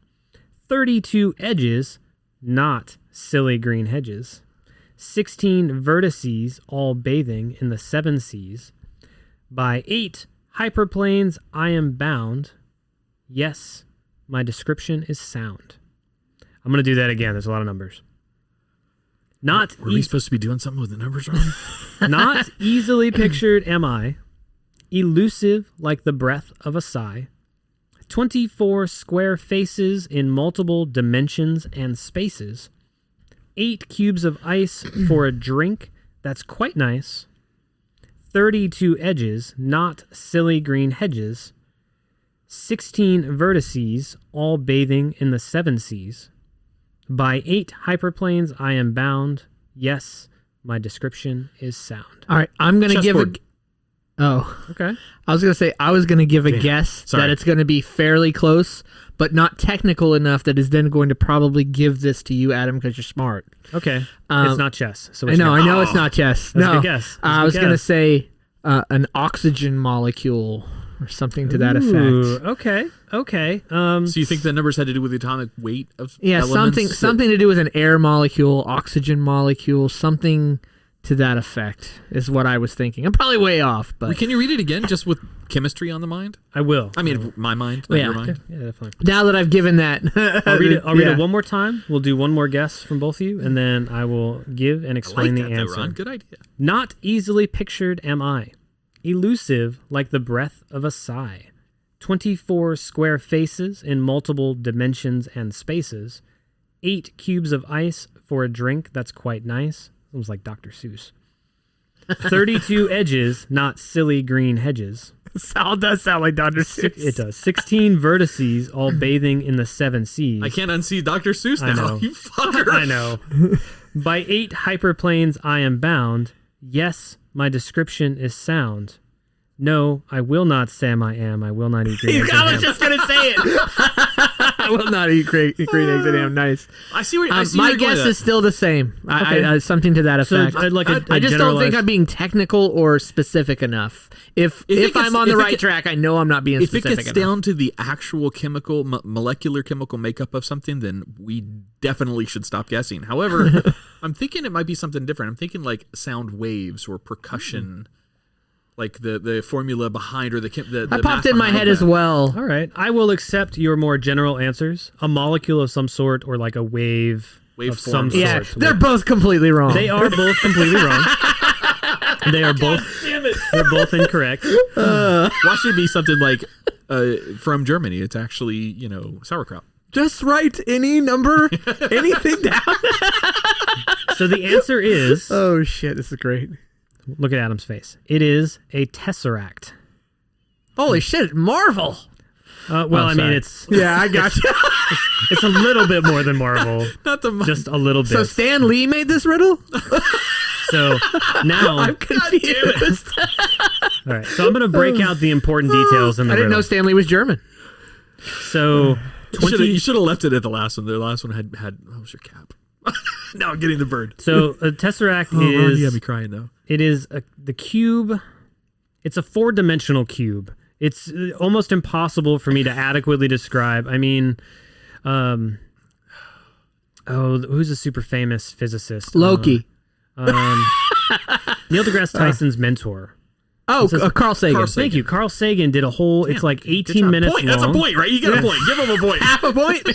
32 edges, not silly green hedges. 16 vertices, all bathing in the 7 seas. By 8 hyperplanes I am bound. Yes, my description is sound. I'm going to do that again. There's a lot of numbers. Were we supposed to be doing something with the numbers wrong? Not easily pictured am I. Elusive like the breath of a sigh. 24 square faces in multiple dimensions and spaces. 8 cubes of ice for a drink, that's quite nice. 32 edges, not silly green hedges. 16 vertices, all bathing in the 7 seas. By 8 hyperplanes I am bound. Yes, my description is sound. All right, I'm going to give okay. I was going to say, I was going to give a guess that it's going to be fairly close, but not technical enough that is then going to probably give this to you, Adam, because you're smart. Okay. It's not chess. So I know it's not chess. That's a good guess. I was going to say an oxygen molecule or something to that effect. Okay. So you think the numbers had to do with the atomic weight of elements? something to do with an air molecule, oxygen molecule, something to that effect is what I was thinking. I'm probably way off, but can you read it again, just with chemistry on the mind? I will. I mean, my mind, not your mind. Yeah, definitely. Now that I've given that, I'll read it one more time. We'll do one more guess from both of you, and then I will give and explain the answer. Ron. Good idea. Not easily pictured am I. Elusive like the breath of a sigh. 24 square faces in multiple dimensions and spaces. 8 cubes of ice for a drink that's quite nice. Sounds like Dr. Seuss. 32 edges, not silly green hedges. It does sound like Dr. Seuss. It does. 16 vertices, all bathing in the 7 seas. I can't unsee Dr. Seuss now. I know. You fucker. I know. By 8 hyperplanes I am bound. Yes, my description is sound. No, I will not say I am. I will not eat green eggs and ham. I was just going to say it. I will not eat green eggs and ham. Nice. I see where my guess is still the same. Okay. Something to that effect. So, I just don't think I'm being technical or specific enough. If I'm on the right track, I know I'm not being specific enough. If it gets down to the actual molecular chemical makeup of something, then we definitely should stop guessing. However, I'm thinking it might be something different. I'm thinking like sound waves or percussion. Like the formula behind or the that popped in my head as well. All right. I will accept your more general answers. A molecule of some sort or like a wave of some sort. Yeah, they're both completely wrong. They are both completely wrong. They are both. Damn it. They're both incorrect. Why should it be something like from Germany? It's actually, sauerkraut. Just write any number, anything down. So the answer is, Oh shit, this is great. look at Adam's face. It is a tesseract. Holy shit, Marvel. Sorry. It's I got you. It's a little bit more than Marvel. Not the Just a little bit. So Stan Lee made this riddle? So now, I'm confused. all right. So I'm going to break out the important details in the I didn't know riddle. Stan Lee was German. So You should have left it at the last one. The last one had what was your cap? Now I'm getting the bird. So a tesseract Ron, you is got me crying now. it is the cube. It's a 4-dimensional cube. It's almost impossible for me to adequately describe. I mean, who's a super famous physicist? Loki. Neil deGrasse Tyson's mentor. Carl Sagan. Carl Sagan. Thank you. Carl Sagan did a whole. It's like 18 minutes Point. long. That's a point, right? You get a point. Give him a point. Half a point.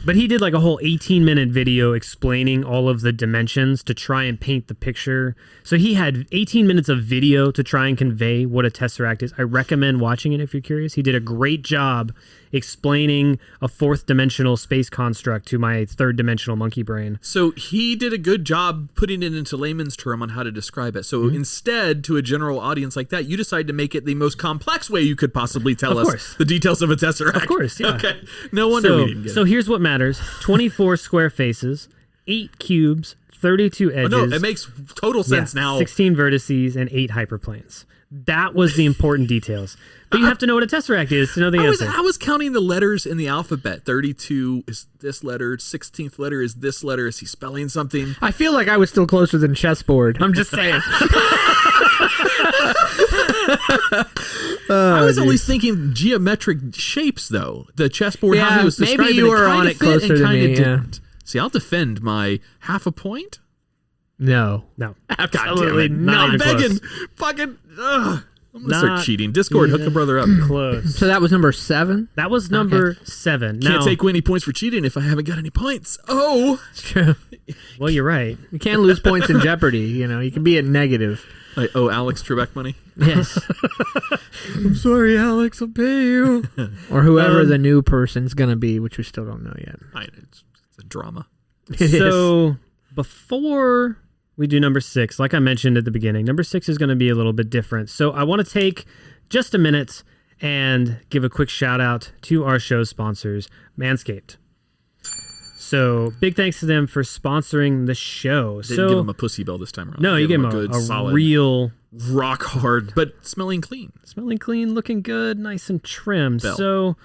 But he did like a whole 18-minute video explaining all of the dimensions to try and paint the picture. So he had 18 minutes of video to try and convey what a tesseract is. I recommend watching it if you're curious. He did a great job explaining a 4th-dimensional space construct to my 3rd-dimensional monkey brain. So he did a good job putting it into layman's term on how to describe it. So instead, to a general audience like that, you decide to make it the most complex way you could possibly tell us the details of a tesseract. Of course, yeah. Okay. No wonder we didn't get So it. here's what matters. 24 square faces, 8 cubes, 32 edges. No, it makes total sense now. 16 vertices and 8 hyperplanes. That was the important details. But you have to know what a tesseract is to know the answer. I was counting the letters in the alphabet. 32 is this letter. 16th letter is this letter. Is he spelling something? I feel like I was still closer than chessboard. I'm just saying. I was at least thinking geometric shapes, though. The chessboard, how Yeah, he was maybe describing you were kinda on it fit closer and than kinda me, didn't. See, I'll defend my half a point. No. No. Absolutely Not I'm even close. begging. Fucking. I'm going to start Not cheating. Discord, hook a brother up. Close. So that was number 7? That was number 7. Can't Now, take any points for cheating if I haven't got any points. Oh. It's true. well, you're right. You can't lose points in Jeopardy. You can be at negative. Like, Alex Trebek money? Yes. I'm sorry, Alex. I'll pay you. Or whoever the new person's going to be, which we still don't know yet. It's a drama. So before we do number 6, like I mentioned at the beginning, number 6 is going to be a little bit different. So I want to take just a minute and give a quick shout out to our show sponsors, Manscaped. So big thanks to them for sponsoring the show. Didn't give him a pussy bell this time around. No, you give him a good, solid, real rock hard, but smelling clean. smelling clean, looking good, nice and trimmed. Bell. So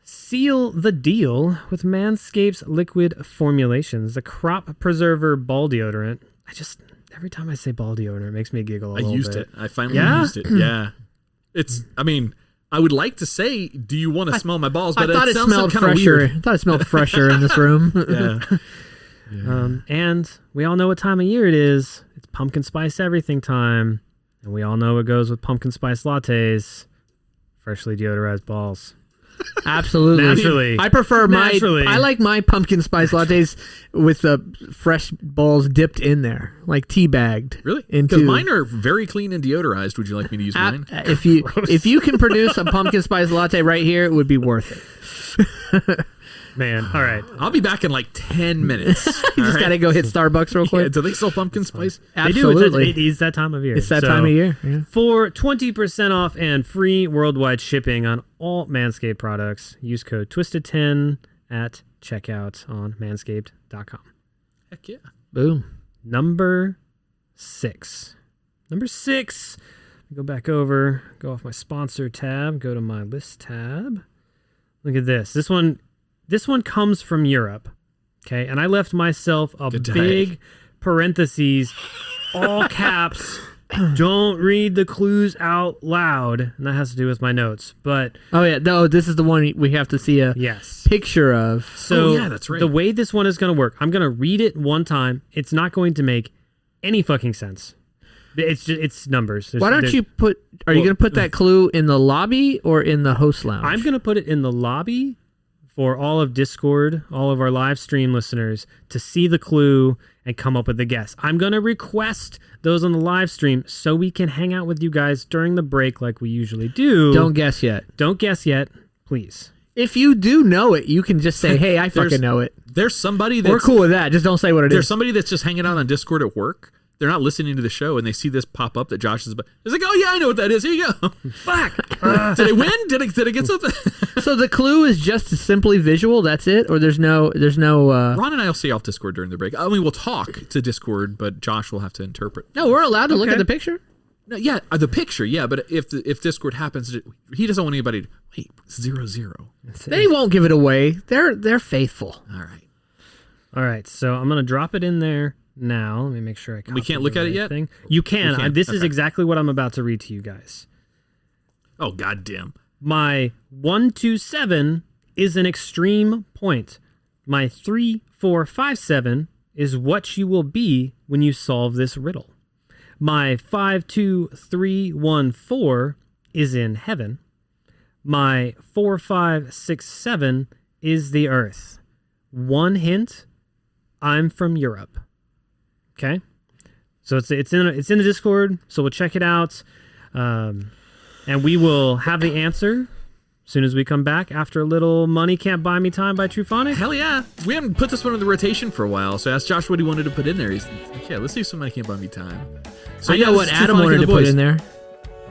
seal the deal with Manscaped's liquid formulations, the crop preserver ball deodorant. Every time I say ball deodorant, it makes me giggle a little bit. I used it. I finally Yeah? used it. Yeah. I would like to say, do you want to smell my balls? But I thought it it sounds smelled kind of fresher. weird. I thought it smelled fresher in this room. Yeah. And we all know what time of year it is. It's pumpkin spice everything time. And we all know what goes with pumpkin spice lattes. Freshly deodorized balls. Absolutely. Naturally. I prefer Naturally. I like my pumpkin spice lattes with the fresh balls dipped in there, like tea bagged. Really? Into Because mine are very clean and deodorized. Would you like me to use mine? If you can produce a pumpkin spice latte right here, it would be worth it. Man, all right. I'll be back in like 10 minutes. You just gotta go hit Starbucks real Yeah, quick. do they sell pumpkin spice? Absolutely. They do. It's that time of year. It's that So, time of year. Yeah. For 20% off and free worldwide shipping on all Manscaped products, use code TWISTED10 at checkout on manscaped.com. Heck yeah. Boom. Number 6. Number 6. Go back over, go off my sponsor tab, go to my list tab. Look at this. This one comes from Europe. Okay, and I left myself a Good day. big parentheses, all caps. Don't read the clues out loud, and that has to do with my notes. But Oh yeah, no, this is the one we have to see a yes, picture of. so yeah, that's right. the way this one is going to work, I'm going to read it one time. It's not going to make any fucking sense. It's numbers. Why don't you put? Are you going to put that clue in the lobby or in the host lounge? I'm going to put it in the lobby for all of Discord, all of our live stream listeners to see the clue and come up with a guess. I'm going to request those on the live stream so we can hang out with you guys during the break like we usually do. Don't guess yet. Don't guess yet, please. If you do know it, you can just say, hey, I fucking know it. There's somebody that's... We're cool with that. Just don't say what it is. There's somebody that's just hanging out on Discord at work. They're not listening to the show, and they see this pop up that Josh is about. It's like, oh, yeah, I know what that is. Here you go. Fuck. Did I win? Did I get something? So the clue is just simply visual? That's it? Or there's no... Ron and I will stay off Discord during the break. I mean, we'll talk to Discord, but Josh will have to interpret. No, we're allowed to look at the picture? No, yeah, the picture, yeah, but if Discord happens, he doesn't want anybody to... Wait, 0-0. They won't give it away. They're faithful. All right, so I'm going to drop it in there now. Let me make sure I... We can't look at it yet? You can. This is exactly what I'm about to read to you guys. Oh, goddamn. My 127 is an extreme point. My 3457 is what you will be when you solve this riddle. My 52314 is in heaven. My 4567 is the earth. One hint, I'm from Europe. Okay? So it's in the Discord, so we'll check it out. And we will have the answer as soon as we come back after a little Money Can't Buy Me Time by Truphonic. Hell yeah. We haven't put this one in the rotation for a while, so I asked Josh what he wanted to put in there. He's like, yeah, let's do some Money Can't Buy Me Time. So I know what Adam wanted to put in there.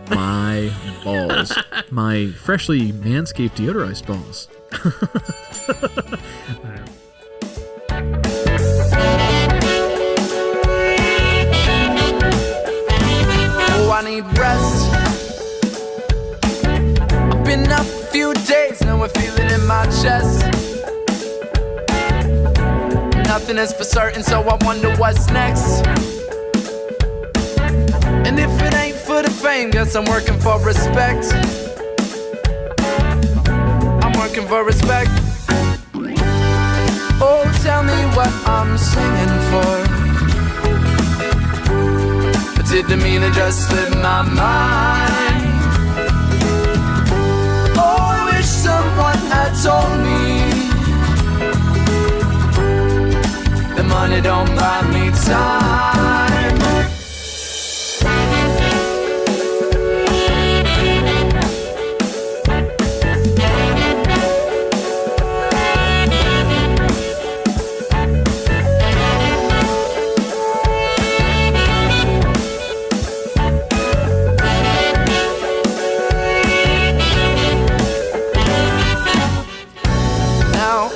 My balls. My freshly manscaped deodorized balls. Oh, I need rest. I've been up a few days, now I feel it in my chest. Nothing is for certain, so I wonder what's next. And if it ain't for the fame, guess I'm working for respect. I'm working for respect. Oh, tell me what I'm singing for. But didn't mean to just slip my mind. Oh, I wish someone had told me the money don't buy me time.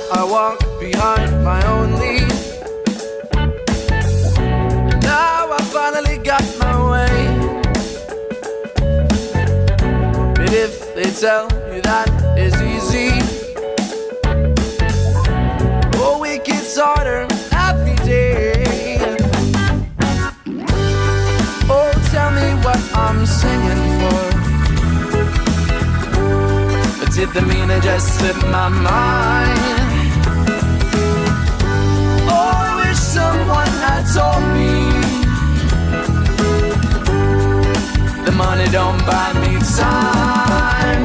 I walk behind my own lead. Now I finally got my way. But if they tell you that is easy, oh, it gets harder every day. Oh, tell me what I'm singing for. But did the meaning just slip my mind? Someone had told me the money don't buy me time.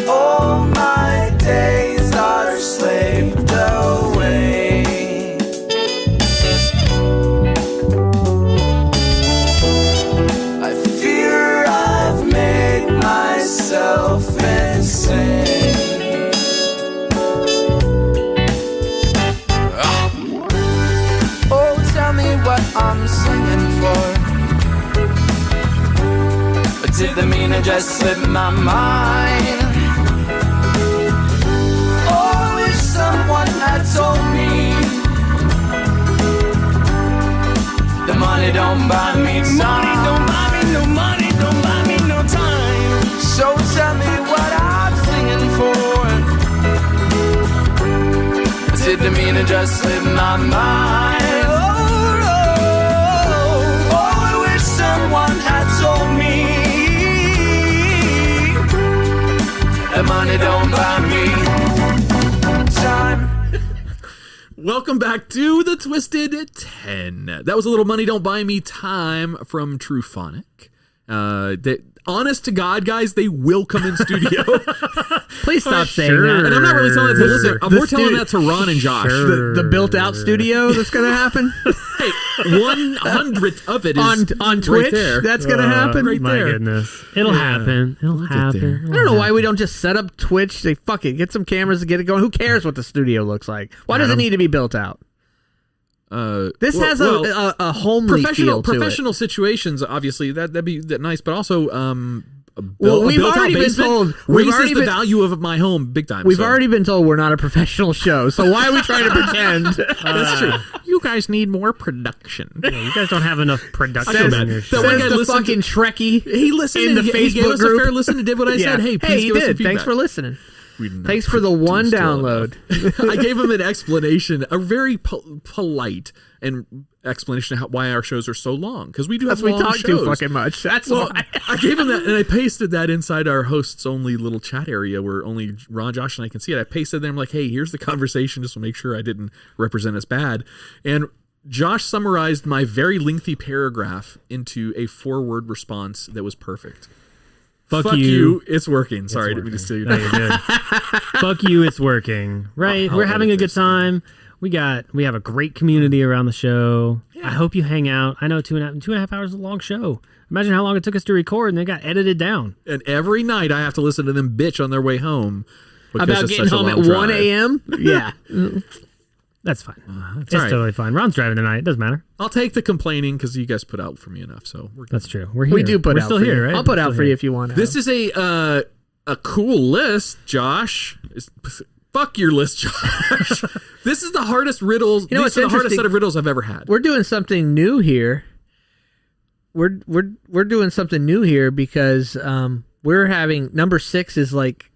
All my days are slaved away. Insane. Oh, tell me what I'm singing for. But did the meaning just slip my mind? Oh, I wish someone had told me the money don't buy me time. Money don't buy me no money, don't buy me no time. So tell me what I'm singing for. Did the meaning just slip my mind? Oh, I wish someone had told me that money don't buy me time. Welcome back to the Twisted 10. That was a little Money Don't Buy Me time from Truphonic. Honest to God, guys, they will come in studio. Please stop saying that. And I'm not really telling that to listen. I'm more telling that to Ron and Josh. The built-out studio that's going to happen. Hey, 1/100th of it is on Twitch. right there. That's going to happen. Right My there. goodness. It'll happen. It'll happen. I don't know why we don't just set up Twitch. Say, fuck it, get some cameras and get it going. Who cares what the studio looks like? Why does it need to be built out? This has a homely feel to professional situations. Obviously, that'd be nice, but also, we've already been told raises the value of my home big time. We've already been told we're not a professional show, so why are we trying to pretend? That's true. You guys need more production. Yeah, you guys don't have enough production. That Says the fucking Trekkie. He listened in the he gave Facebook us group. a fair listen and did what I said. Hey, please give us some feedback. Thanks for listening. Thanks for the one download. I gave him an explanation, a very polite and explanation of why our shows are so long, because we do have long talk shows. too fucking much. That's why. I gave him that, and I pasted that inside our hosts only little chat area where only Ron, Josh, and I can see it. I pasted there. I'm like, hey, here's the conversation, just to make sure I didn't represent us bad. And Josh summarized my very lengthy paragraph into a 4-word response that was perfect. Fuck you. It's working. Sorry, I didn't mean to steal your No, you're good. Fuck you. It's working. Right. We're having a good time. We have a great community around the show. Yeah. I hope you hang out. I know 2.5 hours is a long show. Imagine how long it took us to record, and they got edited down. And every night I have to listen to them bitch on their way home about getting home at 1 a.m. Yeah. That's fine. It's totally fine. Ron's driving tonight. It doesn't matter. I'll take the complaining because you guys put out for me enough. So that's true. We're here. We do put We're out still for here, you. right? I'll put out for you if you want. This is a cool list, Josh. Fuck your list, Josh. This is the hardest riddles. You know, these are the hardest set of riddles I've ever had. We're doing something new here. We're doing something new here because we're having number 6 is like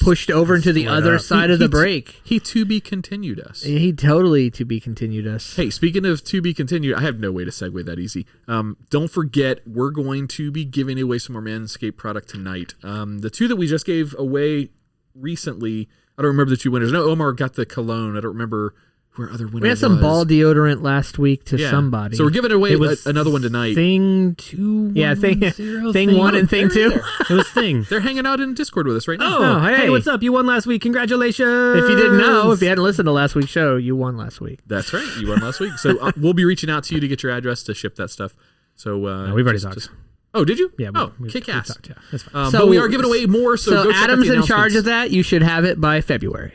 pushed over into the other side of the break. He to be continued us. He totally to be continued us. Hey, speaking of to be continued, I have no way to segue that easy. Don't forget, we're going to be giving away some more Manscaped product tonight. The 2 that we just gave away recently, I don't remember the 2 winners. No, Omar got the cologne. I don't remember who our other winner was. We had some ball deodorant last week to somebody. So we're giving away another one tonight. Thing 2, yeah, thing 1 and thing 2. It was Thing. They're hanging out in Discord with us right now. Oh, hey, what's up? You won last week. Congratulations. If you didn't know, if you hadn't listened to last week's show, you won last week. That's right. You won last week. So we'll be reaching out to you to get your address to ship that stuff. So we've already talked. Oh, did you? Yeah. Kick ass. Yeah, that's fine. But we are giving away more. So go check out Adam's the in charge of that. You should have it by February.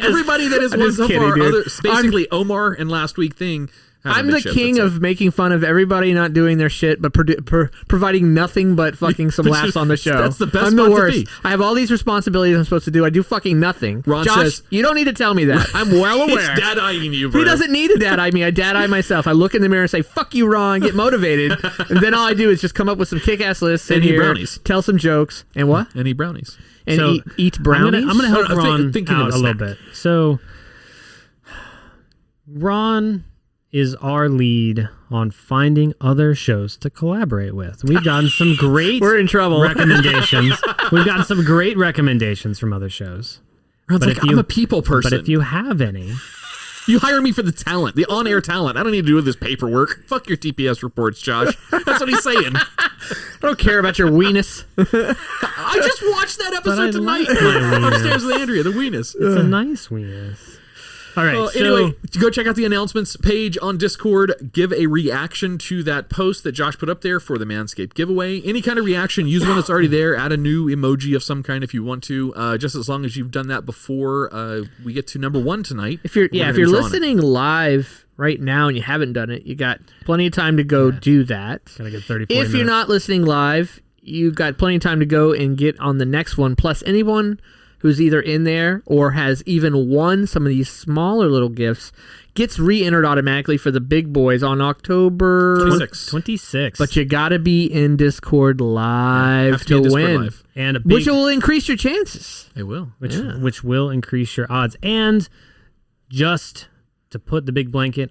Everybody that has won so far, basically Omar and last week Thing. I'm the king of making fun of everybody not doing their shit, but providing nothing but fucking some laughs on the show. That's the best. I'm the worst. I have all these responsibilities I'm supposed to do. I do fucking nothing. Ron Josh, says, you don't need to tell me that. I'm well aware. He's dad-eyeing you, bro. He doesn't need to dad-eye me. I dad-eye myself. I look in the mirror and say, fuck you, Ron, get motivated. And then all I do is just come up with some kick-ass lists and eat brownies. Tell some jokes. And what? And eat brownies. And eat brownies? I'm going to help Ron thinking out a little bit. So, Ron is our lead on finding other shows to collaborate with. We've gotten some great We're in trouble. recommendations. We've gotten some great recommendations from other shows. Ron's like, I'm a people person. But if you have any... You hire me for the talent, the on-air talent. I don't need to do this paperwork. Fuck your TPS reports, Josh. That's what he's saying. I don't care about your weenus. I just watched that episode tonight. Upstairs with Andrea, the weenus. It's a nice weenus. All right. Anyway, go check out the announcements page on Discord. Give a reaction to that post that Josh put up there for the Manscaped giveaway. Any kind of reaction, use one that's already there. Add a new emoji of some kind if you want to. Just as long as you've done that before we get to number 1 tonight. If you're listening live right now and you haven't done it, you got plenty of time to go do that. Gotta get 30, 40 If you're not listening live, you've got plenty of time to go and get on the next one. Plus, anyone who's either in there or has even won some of these smaller little gifts gets re-entered automatically for the big boys on October 26. But you got to be in Discord live to win. Live. And which will increase your chances. It will. Which will increase your odds. And just to put the big blanket,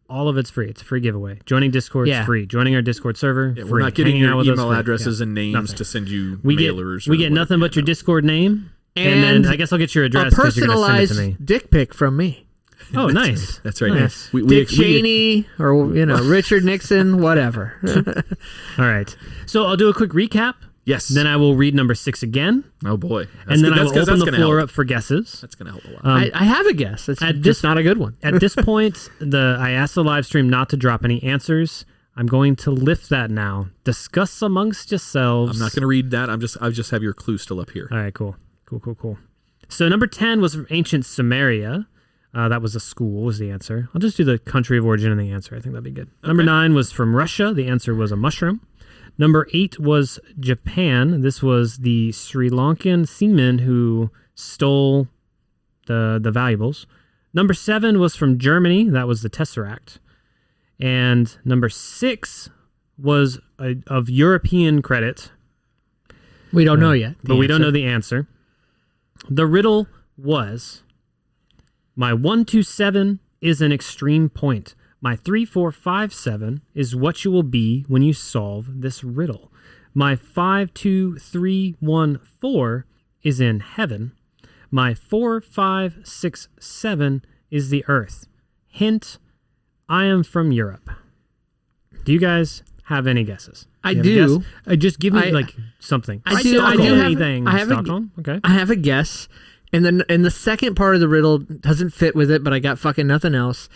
all of it's free. It's a free giveaway. Joining Discord is free. Joining our Discord server, free. We're not getting your email addresses and names to send you mailers. We get nothing but your Discord name And then I guess I'll get your address a because you're going to send it to personalized me. dick pic from me. Oh, nice. That's right. Nice. Dick Cheney or Richard Nixon, whatever. All right. So I'll do a quick recap. Yes. Then I will read number 6 again. Oh boy. And then I will open the floor up for guesses. That's going to help a lot. I have a guess. It's just not a good one. At this point, I asked the live stream not to drop any answers. I'm going to lift that now. Discuss amongst yourselves. I'm not going to read that. I just have your clue still up here. All right, cool. So number 10 was from ancient Samaria. That was a school was the answer. I'll just do the country of origin and the answer. I think that'd be good. Okay. Number 9 was from Russia. The answer was a mushroom. Number 8 was Japan. This was the Sri Lankan seaman who stole the valuables. Number 7 was from Germany. That was the Tesseract. And number 6 was of European credit. We don't know yet. But we don't know the answer. The riddle was, my 127 is an extreme point. My 3457 is what you will be when you solve this riddle. My 52314 is in heaven. My 4567 is the earth. Hint, I am from Europe. Do you guys have any guesses? I do. Just give me something. I do have anything. I have Stockholm? Okay. I have a guess. And then the second part of the riddle doesn't fit with it, but I got fucking nothing else.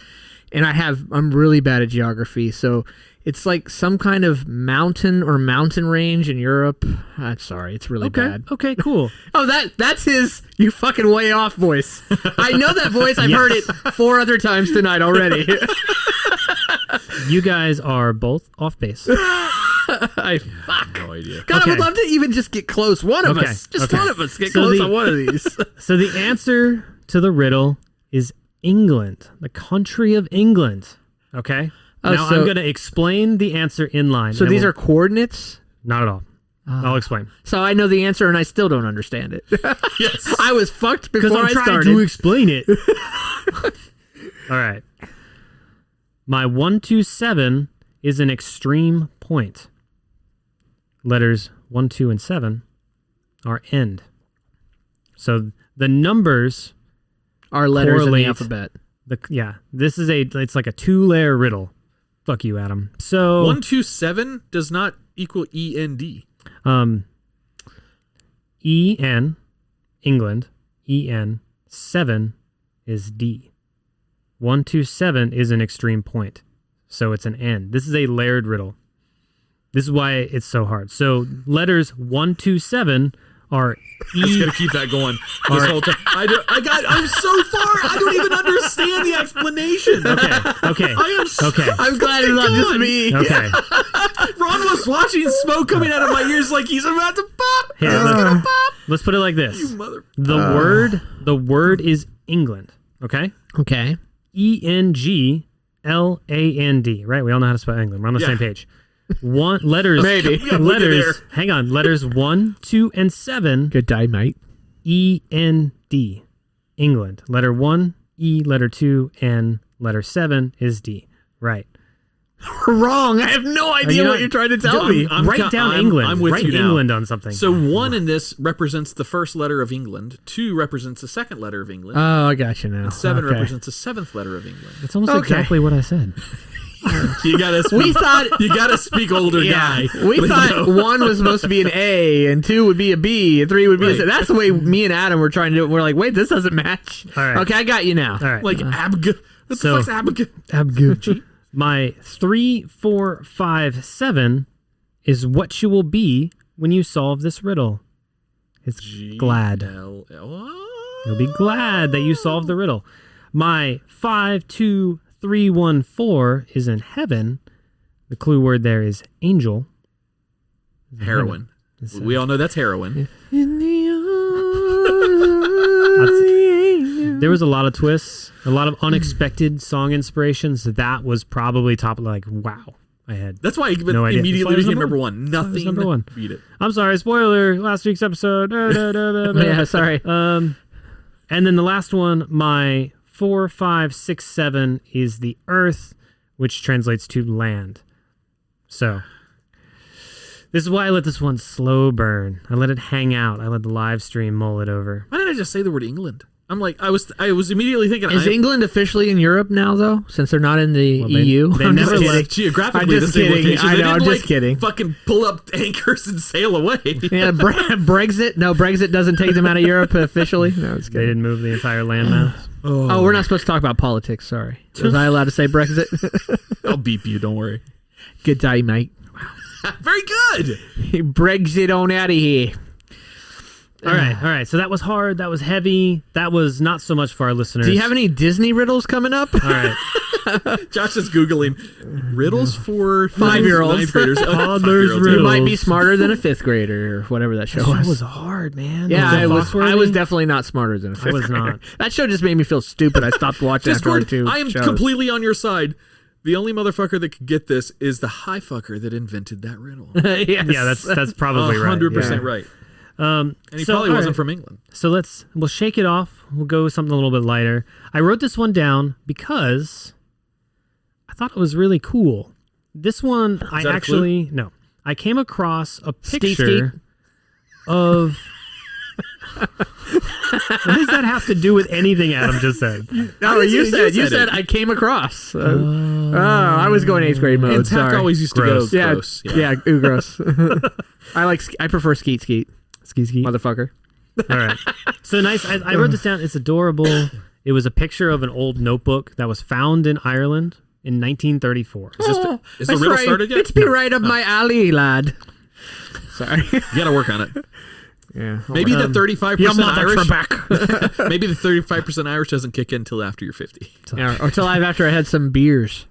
And I'm really bad at geography, so it's like some kind of mountain or mountain range in Europe. I'm sorry, it's really bad. Okay, cool. Oh, that's his you fucking way off voice. I know that voice. I've heard it 4 other times tonight already. You guys are both off base. Fuck. No idea. God, I would love to even just get close. One of us. Just one of us get close on one of these. So the answer to the riddle is England, the country of England. Okay? Now I'm going to explain the answer in line. So these are coordinates? Not at all. I'll explain. So I know the answer and I still don't understand it. Yes. I was fucked before I started. Because I'm trying to explain it. All right. My 127 is an extreme point. Letters 1, 2, and 7 are end. So the numbers are letters in the correlate alphabet. This is it's like a 2-layer riddle. Fuck you, Adam. So 127 does not equal END. EN, England, EN, 7 is D. 127 is an extreme point. So it's an N. This is a layered riddle. This is why it's so hard. So letters 1, 2, 7 are E. I'm just gonna keep that going this whole time. I'm so far. I don't even understand the explanation. Okay. I'm glad it's not just me. Okay. Ron was watching smoke coming out of my ears like he's about to pop. Here, He's gonna pop. Let's put it like this. You mother. The word is England. Okay. Okay. ENGLAND. Right. We all know how to spell England. We're on the same page. Letters. Maybe. Letters. Hang on. Letters 1, 2, and 7. Good day, mate. END. England. Letter 1, E. Letter 2, N. Letter 7 is D. Right. Wrong. I have no idea what you're trying to tell me. Write down England. I'm with Write you now. England on something. So 1 in this represents the first letter of England. 2 represents the second letter of England. Oh, I got you now. And 7 represents the 7th letter of England. It's almost exactly what I said. You gotta speak. You gotta speak older guy. We thought 1 was supposed to be an A, and 2 would be a B, and 3 would be a C. That's the way me and Adam were trying to do it. We're like, wait, this doesn't match. All right. Okay, I got you now. All right. Like Abg. What the fuck's Abg? My 3, 4, 5, 7 is what you will be when you solve this riddle. It's glad. You'll be glad that you solved the riddle. My 5, 2, 3, 1, 4 is in heaven. The clue word there is angel. Heroin. We all know that's heroin. There was a lot of twists, a lot of unexpected song inspirations. That was probably top. Like, wow, I had. That's why no idea. immediately became number 1. Nothing number 1. Beat it. I'm sorry, spoiler. Last week's episode. Yeah, sorry. And then the last one, my 4, 5, 6, 7 is the earth, which translates to land. So This is why I let this one slow burn. I let it hang out. I let the live stream mull it over. Why did I just say the word England? I'm like, I was immediately thinking. Is England officially in Europe now, though? Since they're not in the EU? They I'm never just left kidding. geographically I'm the just same kidding. location. I They know, didn't, I'm just kidding. Fucking pull up anchors and sail away. Yeah, Brexit? No, Brexit doesn't take them out of Europe officially. No, it's They good. didn't move the entire landmass. Oh, we're not supposed to talk about politics. Sorry. Was I allowed to say Brexit? I'll beep you. Don't worry. Good day, mate. Very good. Brexit on out of here. All right. So that was hard. That was heavy. That was not so much for our listeners. Do you have any Disney riddles coming up? All right. Josh is Googling riddles for 5-year-olds. ninth graders. Oh, Toddlers 5-year-olds. riddles. You might be smarter than a 5th grader or whatever that show That was. was hard, man. Yeah, Was it I was Foxworthy? definitely not smarter than a 5th I was grader. not. That show just made me feel stupid. I stopped watching after Discord, 2 I am shows. completely on your side. The only motherfucker that could get this is the high fucker that invented that riddle. Yes. Yeah, that's probably right. 100% Yeah. right. And And he probably all wasn't right. from England. So we'll shake it off. We'll go with something a little bit lighter. I wrote this one down because I thought it was really cool. This one, I that a actually no. I came across a picture Skeet. of. What does that have to do with anything Adam just said? No, you said it. I came across. I was going 8th grade mode. And Tack Sorry. always used to Gross. go yeah, gross. yeah, ooh, gross. I prefer skeet, motherfucker. All right. So nice. I wrote this down. It's adorable. It was a picture of an old notebook that was found in Ireland in 1934. Is the That's riddle right. started yet? It's be right up my alley, lad. Sorry. You gotta work on it. Yeah. Maybe the 35% Irish. Trebek. Maybe the 35% Irish doesn't kick in until after you're 50. Yeah, or till after I had some beers.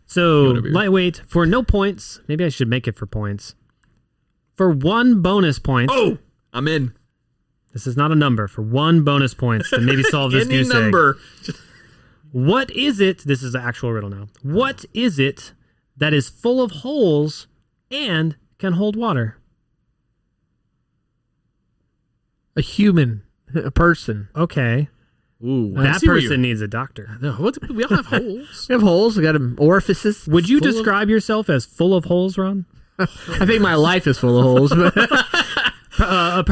So Whatever. lightweight for no points. Maybe I should make it for points. For 1 bonus point. Oh, I'm in. This is not a number. For 1 bonus points to maybe solve this Any goose egg. number. What is it? This is the actual riddle now. What is it that is full of holes and can hold water? A human, a person. Okay. Ooh, I That see where person needs a doctor. No, we all have holes. We have holes. We got orifices. Would you full of- describe yourself as full of holes, Ron? I think my life is full of holes. But A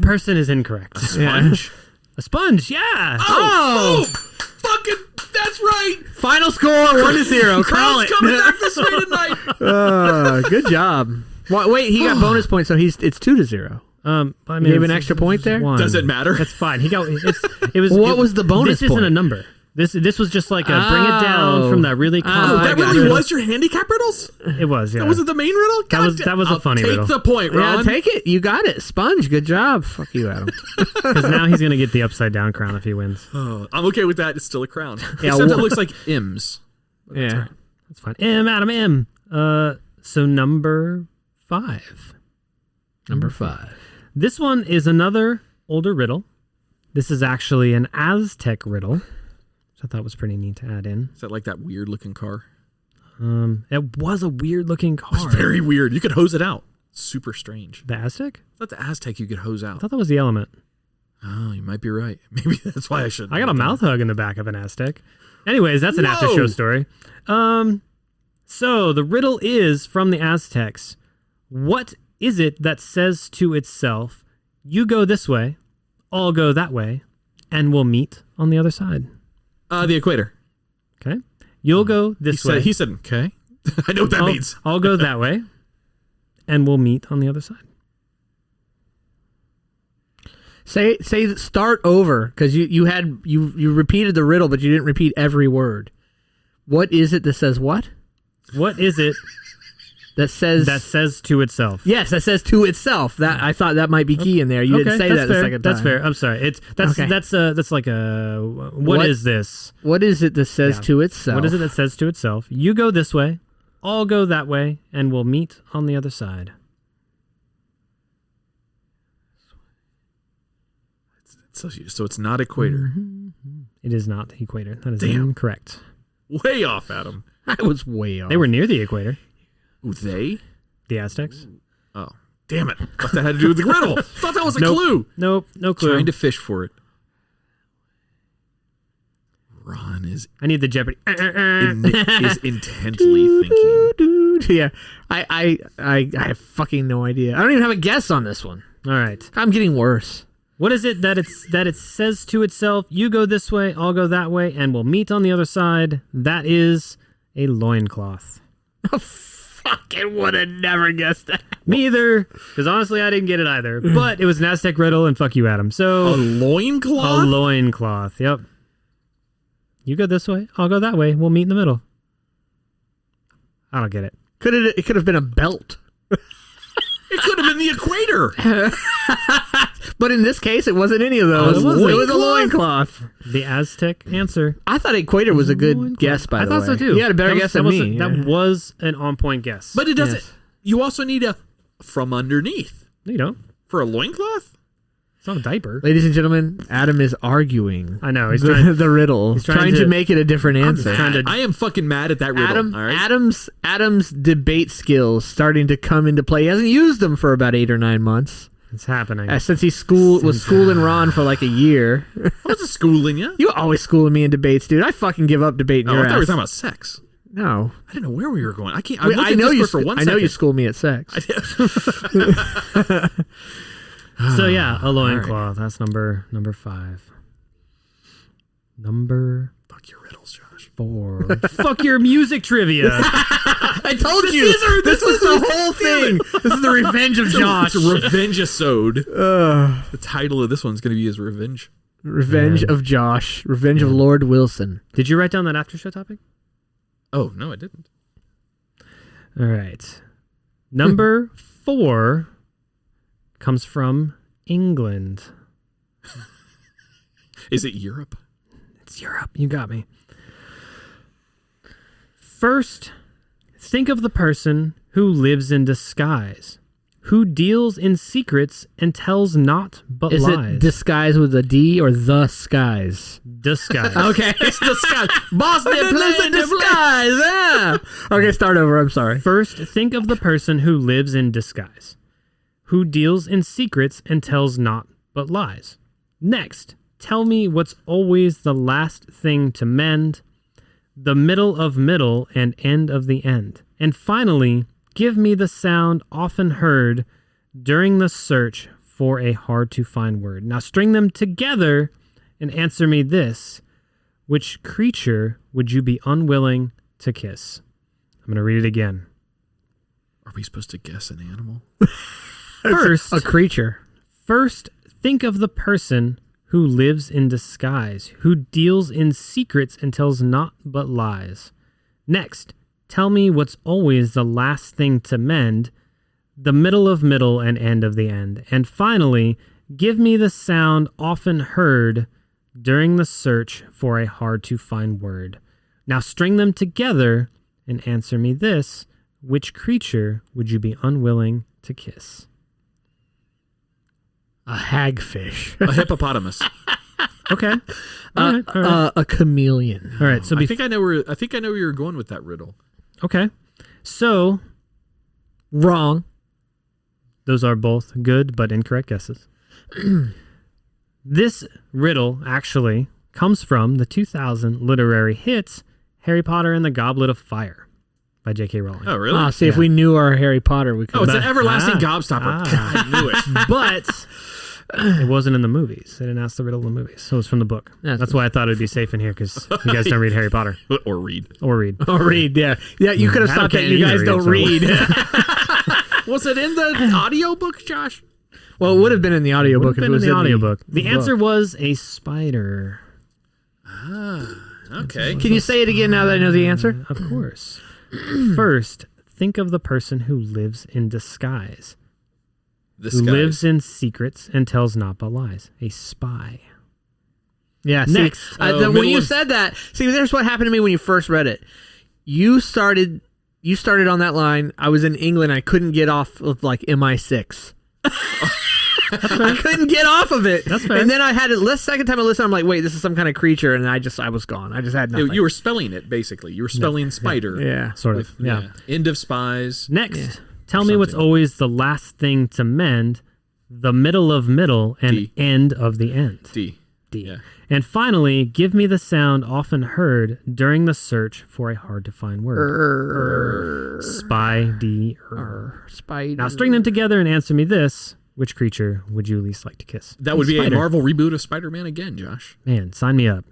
person is incorrect. Sponge. A sponge, yeah. Oh, fucking, that's right. final score 1-0. Call Crown's it. coming back this way tonight. Good job. Wait, he got bonus points, so it's 2-0. I mean, You gave an it's- extra point there? one. Does it matter? That's fine. He got. It was. What was the bonus This isn't a point? number. This was just like a bring it down from that really Oh, Oh, complex that I got really it. was your handicap riddles? It was, yeah. That wasn't the main riddle? That was a funny take riddle. the point, Ron. Yeah, take it. You got it. Sponge. Good job. Fuck you, Adam. Because now he's gonna get the upside down crown if he wins. Oh, I'm okay with that. It's still a crown. Yeah, Except it wha- looks like M's. Yeah. That's fine. Adam M. So number 5. Number 5. This one is another older riddle. This is actually an Aztec riddle, which I thought was pretty neat to add in. Is that like that weird looking car? It was a weird looking car. It's very weird. You could hose it out. Super strange. The Aztec? Is that the Aztec you could hose I out? thought that was the Element. Oh, you might be right. Maybe that's why I should. I got a mouth hug in the back of an Aztec. Anyways, that's an Whoa. after show story. So the riddle is from the Aztecs. What is it that says to itself, you go this way, I'll go that way, and we'll meet on the other side? The equator. Okay? You'll go this way. He said, okay. I know what that means. I'll go that way, and we'll meet on the other side. Say start over because you repeated the riddle, but you didn't repeat every word. What is it that says what? What is it That says to itself? Yes, that says to itself. That I thought that might be key in there. You didn't say that fair. the second time. That's fair. I'm sorry. That's like a what is this? What is it that says Yeah. to itself? What is it that says to itself? You go this way, I'll go that way, and we'll meet on the other side. So it's not equator. It is not the equator. That is Damn. incorrect. Way off, Adam. I was way off. They were near the equator. Ooh, they? The Aztecs. Oh, damn it. Thought that had to do with the riddle. Thought that was a Nope. clue. Nope, no clue. Trying to fish for it. Ron is I need the Jeopardy. intently thinking. dude. Yeah, I have fucking no idea. I don't even have a guess on this one. All right. I'm getting worse. What is it that it says to itself? You go this way, I'll go that way, and we'll meet on the other side. That is a loincloth. Oh, fucking would have never guessed that. Me either, because honestly, I didn't get it either. But it was an Aztec riddle, and fuck you, Adam. So A loincloth? a loincloth. Yep. You go this way, I'll go that way. We'll meet in the middle. I don't get it. It could have been a belt. It could have been the equator. But in this case, it wasn't any of those. Oh, it was a loincloth. The Aztec answer. I thought equator was a good guess, by the way. I thought so too. You had a better guess than me. That was an on-point guess. But it doesn't. Yes. You also need a from underneath No, you don't. for a loincloth? It's not a diaper. Ladies and gentlemen, Adam is arguing I know. He's trying. the riddle. he's trying to make it a different answer. I am fucking mad at that riddle. All right? Adam's debate skills starting to come into play. He hasn't used them for about 8 or 9 months. It's happening. Since he was schooling Ron for like a year. I wasn't schooling you. You always schooling me in debates, dude. I fucking give up debating Oh, your I thought we were ass. talking about sex. No. I didn't know where we were going. I can't. I know you. for one I know you second. schooled me at sex. So yeah, a loincloth. That's number 5. Number Fuck your riddles, Josh. 4. Fuck your music trivia. I told you. This was the whole thing. This is the Revenge of Josh. It's a revenge-isode. The title of this one's going to be his revenge. Revenge of Josh. Revenge of Lord Wilson. Did you write down that after show topic? Oh, no, I didn't. All right. Number 4 comes from England. Is it Europe? It's Europe. You got me. First, think of the person who lives in disguise, who deals in secrets and tells naught but Is lies. it disguise with a D or the skies? Disguise. Okay, it's disguise. Boss, they plays in disguise. Yeah. Okay, start over. I'm sorry. First, think of the person who lives in disguise, who deals in secrets and tells naught but lies. Next, tell me what's always the last thing to mend, the middle of middle and end of the end. And finally, give me the sound often heard during the search for a hard-to-find word. Now string them together and answer me this. Which creature would you be unwilling to kiss? I'm going to read it again. Are we supposed to guess an animal? First, A creature. First, think of the person who lives in disguise, who deals in secrets and tells naught but lies. Next, tell me what's always the last thing to mend, the middle of middle and end of the end. And finally, give me the sound often heard during the search for a hard-to-find word. Now string them together and answer me this. Which creature would you be unwilling to kiss? A hagfish. A hippopotamus. Okay. All right. A chameleon. All right. So I think I know where you're going with that riddle. okay. So Wrong. those are both good but incorrect guesses. This riddle actually comes from the 2000 literary hit Harry Potter and the Goblet of Fire by J.K. Rowling. Oh, really? Ah, see, if we knew our Harry Potter, we could. Oh, it's an everlasting gobstopper. Ah. I knew it. But it wasn't in the movies. They didn't ask the riddle in the movies. So it was from the book. That's why I thought it would be safe in here because you guys don't read Harry Potter. Or read. Or read. Oh, read, yeah. Yeah, you could have stopped that. You guys don't read. Was it in the audiobook, Josh? Well, it would have been in the audiobook if it was in the in audiobook. The book. answer was a spider. Okay. Can you say it again now that I know the answer? Of course. First, think of the person who lives in disguise. This Who guy. lives in secrets and tells not but lies. A spy. Yeah, see, Next. when middle you of- said that, see, there's what happened to me when you first read it. You started on that line. I was in England. I couldn't get off of like MI6. I couldn't get off of it. That's fair. And then I had it. Second time I listened, I'm like, wait, this is some kind of creature, and I was gone. I just had nothing. You were spelling it, basically. You were spelling spider. Yeah. Sort of. Yeah. End of spies. Next, tell me what's always the last thing to mend, the middle of middle and D. end of the end. D. D. Yeah. And finally, give me the sound often heard during the search for a hard-to-find word. Spider. Spider. Now string them together and answer me this. Which creature would you least like to kiss? That would be Spider. a Marvel reboot of Spider-Man again, Josh. Man, sign me up.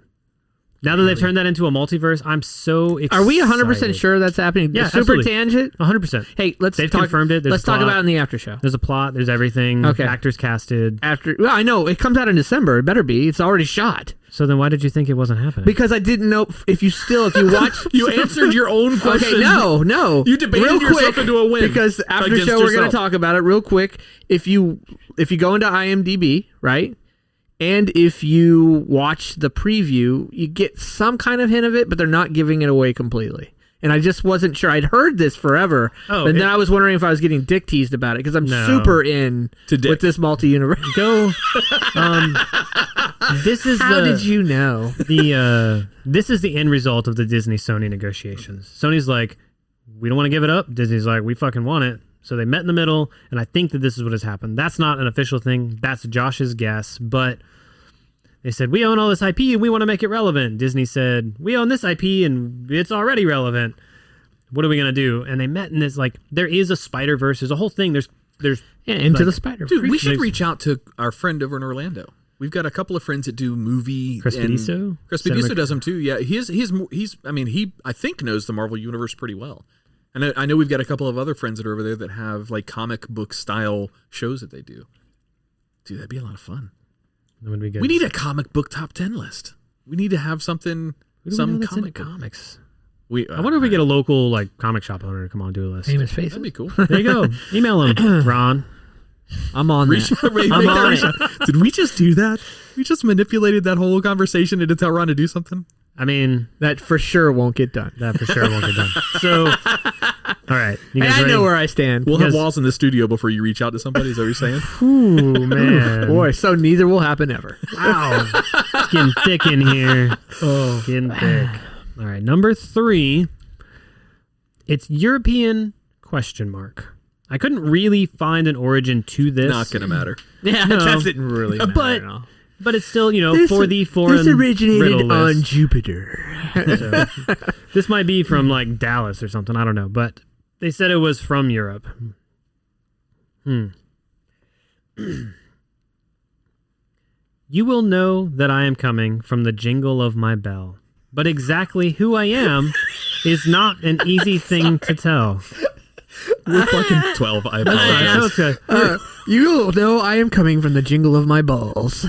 Now that they've turned that into a multiverse, I'm so excited. Are we 100% sure that's happening? Yeah, Super absolutely. tangent? 100%. Hey, They've confirmed it. There's Let's a talk plot. about it in the after show. There's a plot. There's everything. Okay. Actors casted. Well, I know. It comes out in December. It better be. It's already shot. So then why did you think it wasn't happening? Because I didn't know if you watch... You answered your own question. Okay, no. You debated Real yourself quick, into a win. Because after the against show, we're going yourself. to talk about it real quick. If you go into IMDb, right, and if you watch the preview, you get some kind of hint of it, but they're not giving it away completely. And I just wasn't sure. I'd heard this forever, but then I was wondering if I was getting dick teased about it because I'm super in with this multi-universe. Go. This is How did you know? This is the end result of the Disney-Sony negotiations. Sony's like, we don't want to give it up. Disney's like, we fucking want it. So they met in the middle, and I think that this is what has happened. That's not an official thing. That's Josh's guess, but they said, we own all this IP, and we want to make it relevant. Disney said, we own this IP, and it's already relevant. What are we going to do? And they met in this, like, there is a Spider-Verse. There's a whole thing. There's Into the Spider-Verse. Dude, we should reach out to our friend over in Orlando. We've got a couple of friends that do movie. Chris Pediso? Chris Pediso does them too. Yeah, he's. I mean, he I think knows the Marvel universe pretty well. And I know we've got a couple of other friends that are over there that have like comic book style shows that they do. Dude, that'd be a lot of fun. That would be good. We need a comic book top 10 list. We need to have something. Some comic comics. I wonder if we get a local like comic shop owner to come on and do a list. Famous faces. That'd be cool. There you go. Email him, Ron. I'm on that. I'm on it. Did we just do that? We just manipulated that whole conversation and to tell Ron to do something? I mean, that for sure won't get done. That for sure won't get done. So, all right. You guys I ready? know where I stand. We'll have walls in the studio before you reach out to somebody. Is that what you're saying? Ooh, man. Boy, so neither will happen ever. Wow. It's getting thick in here. Oh, getting thick. All right. Number 3. It's European ? I couldn't really find an origin to this. Not going to matter. Yeah, No. that didn't really matter at all. But it's still, for the foreign This originated riddle on list. Jupiter. So, this might be from like Dallas or something. I don't know. But they said it was from Europe. You will know that I am coming from the jingle of my bell. But exactly who I am is not an easy thing to tell. We're fucking 12. I apologize. Okay. You'll know I am coming from the jingle of my balls.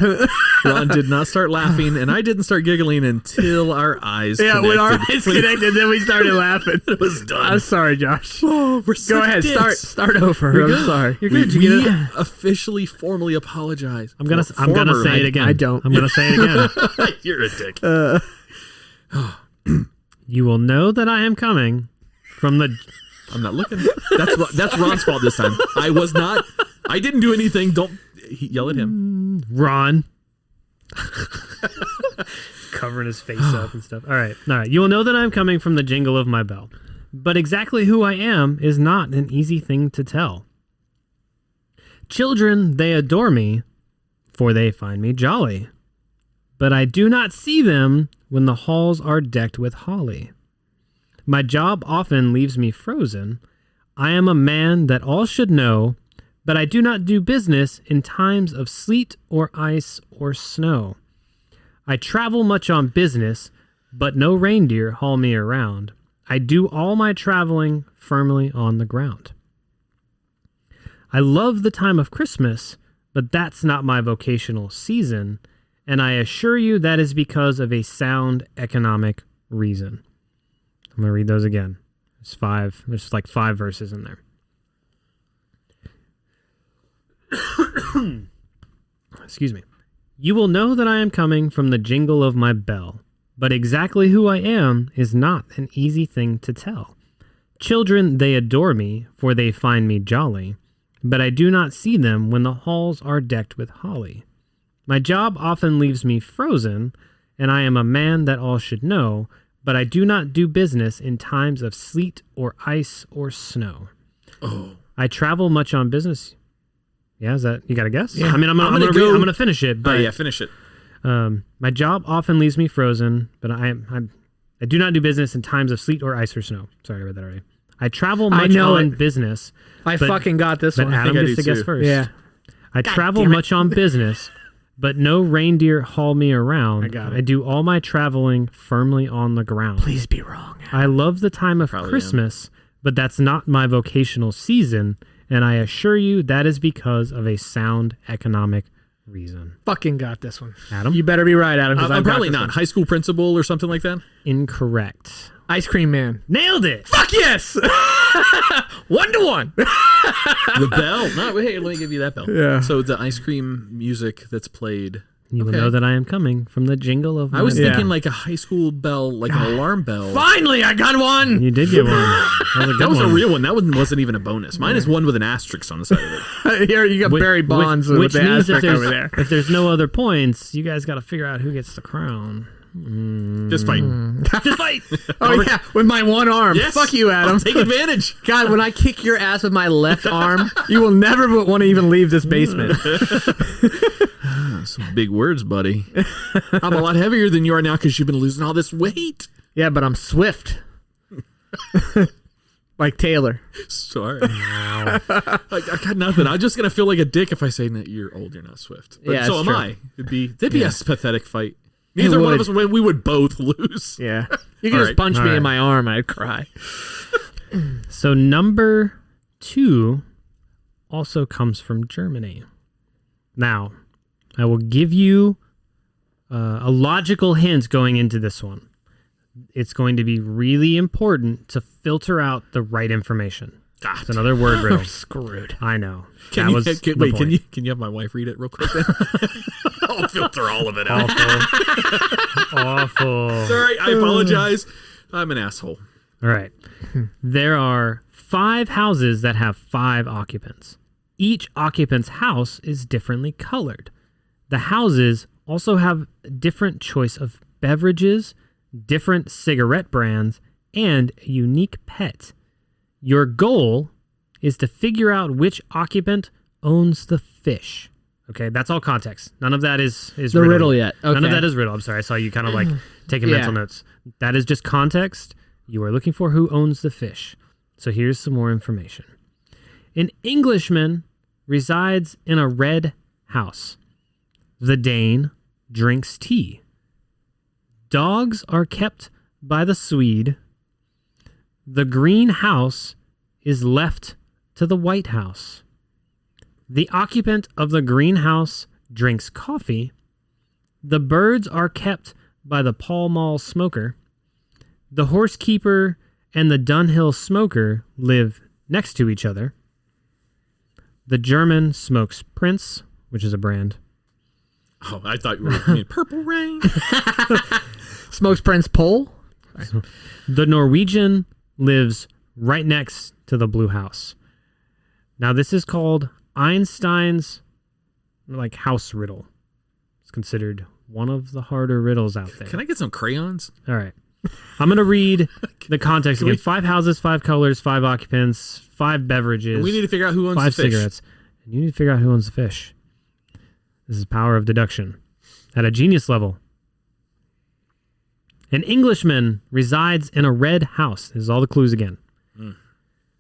Ron did not start laughing, and I didn't start giggling until our eyes Yeah, connected. when our eyes connected, then we started laughing. It was done. I'm sorry, Josh. Oh, we're Go ahead, start over. You're I'm good. sorry. You're good. We You get it? officially, formally apologize. I'm gonna Former, say it again. I don't. I'm gonna say it again. You're a dick. You will know that I am coming from the. I'm not looking. That's Ron's fault this time. I was not. I didn't do anything. Don't yell at him. Ron. Covering his face up and stuff. All right. You will know that I'm coming from the jingle of my bell. But exactly who I am is not an easy thing to tell. Children, they adore me, for they find me jolly. But I do not see them when the halls are decked with holly. My job often leaves me frozen. I am a man that all should know, but I do not do business in times of sleet or ice or snow. I travel much on business, but no reindeer haul me around. I do all my traveling firmly on the ground. I love the time of Christmas, but that's not my vocational season, and I assure you that is because of a sound economic reason. I'm going to read those again. There's like 5 verses in there. Excuse me. You will know that I am coming from the jingle of my bell, but exactly who I am is not an easy thing to tell. Children, they adore me, for they find me jolly, but I do not see them when the halls are decked with holly. My job often leaves me frozen, and I am a man that all should know, but I do not do business in times of sleet or ice or snow. Oh. I travel much on business. Yeah, is that you got a guess? Yeah. I mean, I'm gonna finish it. But Oh, yeah, finish it. My job often leaves me frozen, but I do not do business in times of sleet or ice or snow. Sorry, I read that already. I travel much on business. I fucking got this one. But Adam gets to guess first. Yeah. I travel much on business, but no reindeer haul me around. I got it. I do all my traveling firmly on the ground. Please be wrong. I love the time of Christmas, but that's not my vocational season, and I assure you that is because of a sound economic reason. Fucking got this one. Adam? You better be right, Adam. I'm probably not. High school principal or something like that? Incorrect. Ice Cream Man. Nailed it! Fuck yes! 1-1. The bell. No, hey, let me give you that bell. Yeah. So the ice cream music that's played. You will know that I am coming from the jingle of my... I was thinking like a high school bell, like an alarm bell. Finally, I got one. You did get one. That was a good That was one. a real one. That one wasn't even a bonus. Mine is one with an asterisk on the side of it. Here, you got Barry Bonds with which the means asterisk over there. if there's no other points, you guys got to figure out who gets the crown. Just fight. Just fight! Oh, yeah, with my one arm. Yes. Fuck you, Adam. I'll take advantage. God, when I kick your ass with my left arm, you will never want to even leave this basement. Some big words, buddy. I'm a lot heavier than you are now because you've been losing all this weight. Yeah, but I'm swift. Like Taylor. Sorry. I got nothing. I'm just going to feel like a dick if I say that you're old, you're not swift. But Yeah, so it's am true. I. That'd be a pathetic fight. Neither one of us, we would both lose. Yeah. You can All just right. punch All me right. in my arm, I'd cry. So number 2 also comes from Germany. Now, I will give you a logical hint going into this one. It's going to be really important to filter out the right information. God. It's another word riddle. Screwed. I know. Can That you, was the point. can you have my wife read it real quick then? I'll filter all of it out. Awful. Sorry, I apologize. I'm an asshole. All right. There are 5 houses that have 5 occupants. Each occupant's house is differently colored. The houses also have a different choice of beverages, different cigarette brands, and a unique pet. Your goal is to figure out which occupant owns the fish. Okay, that's all context. None of that is The riddle yet. Okay. None of that is riddle. I'm sorry. I saw you kind of like taking Yeah. mental notes. That is just context. You are looking for who owns the fish. So here's some more information. An Englishman resides in a red house. The Dane drinks tea. Dogs are kept by the Swede. The green house is left to the White House. The occupant of the greenhouse drinks coffee. The birds are kept by the Pall Mall smoker. The horsekeeper and the Dunhill smoker live next to each other. The German smokes Prince, which is a brand. Oh, I thought you were mean Purple Rain. Smokes Prince Pole. The Norwegian lives right next to the Blue House. Now, this is called Einstein's house riddle. It's considered one of the harder riddles out there. Can I get some crayons? All right. I'm going to read the context again. 5 houses, 5 colors, 5 occupants, 5 beverages. We need to figure out who owns 5 the fish. cigarettes. And you need to figure out who owns the fish. This is power of deduction at a genius level. An Englishman resides in a red house. This is all the clues again.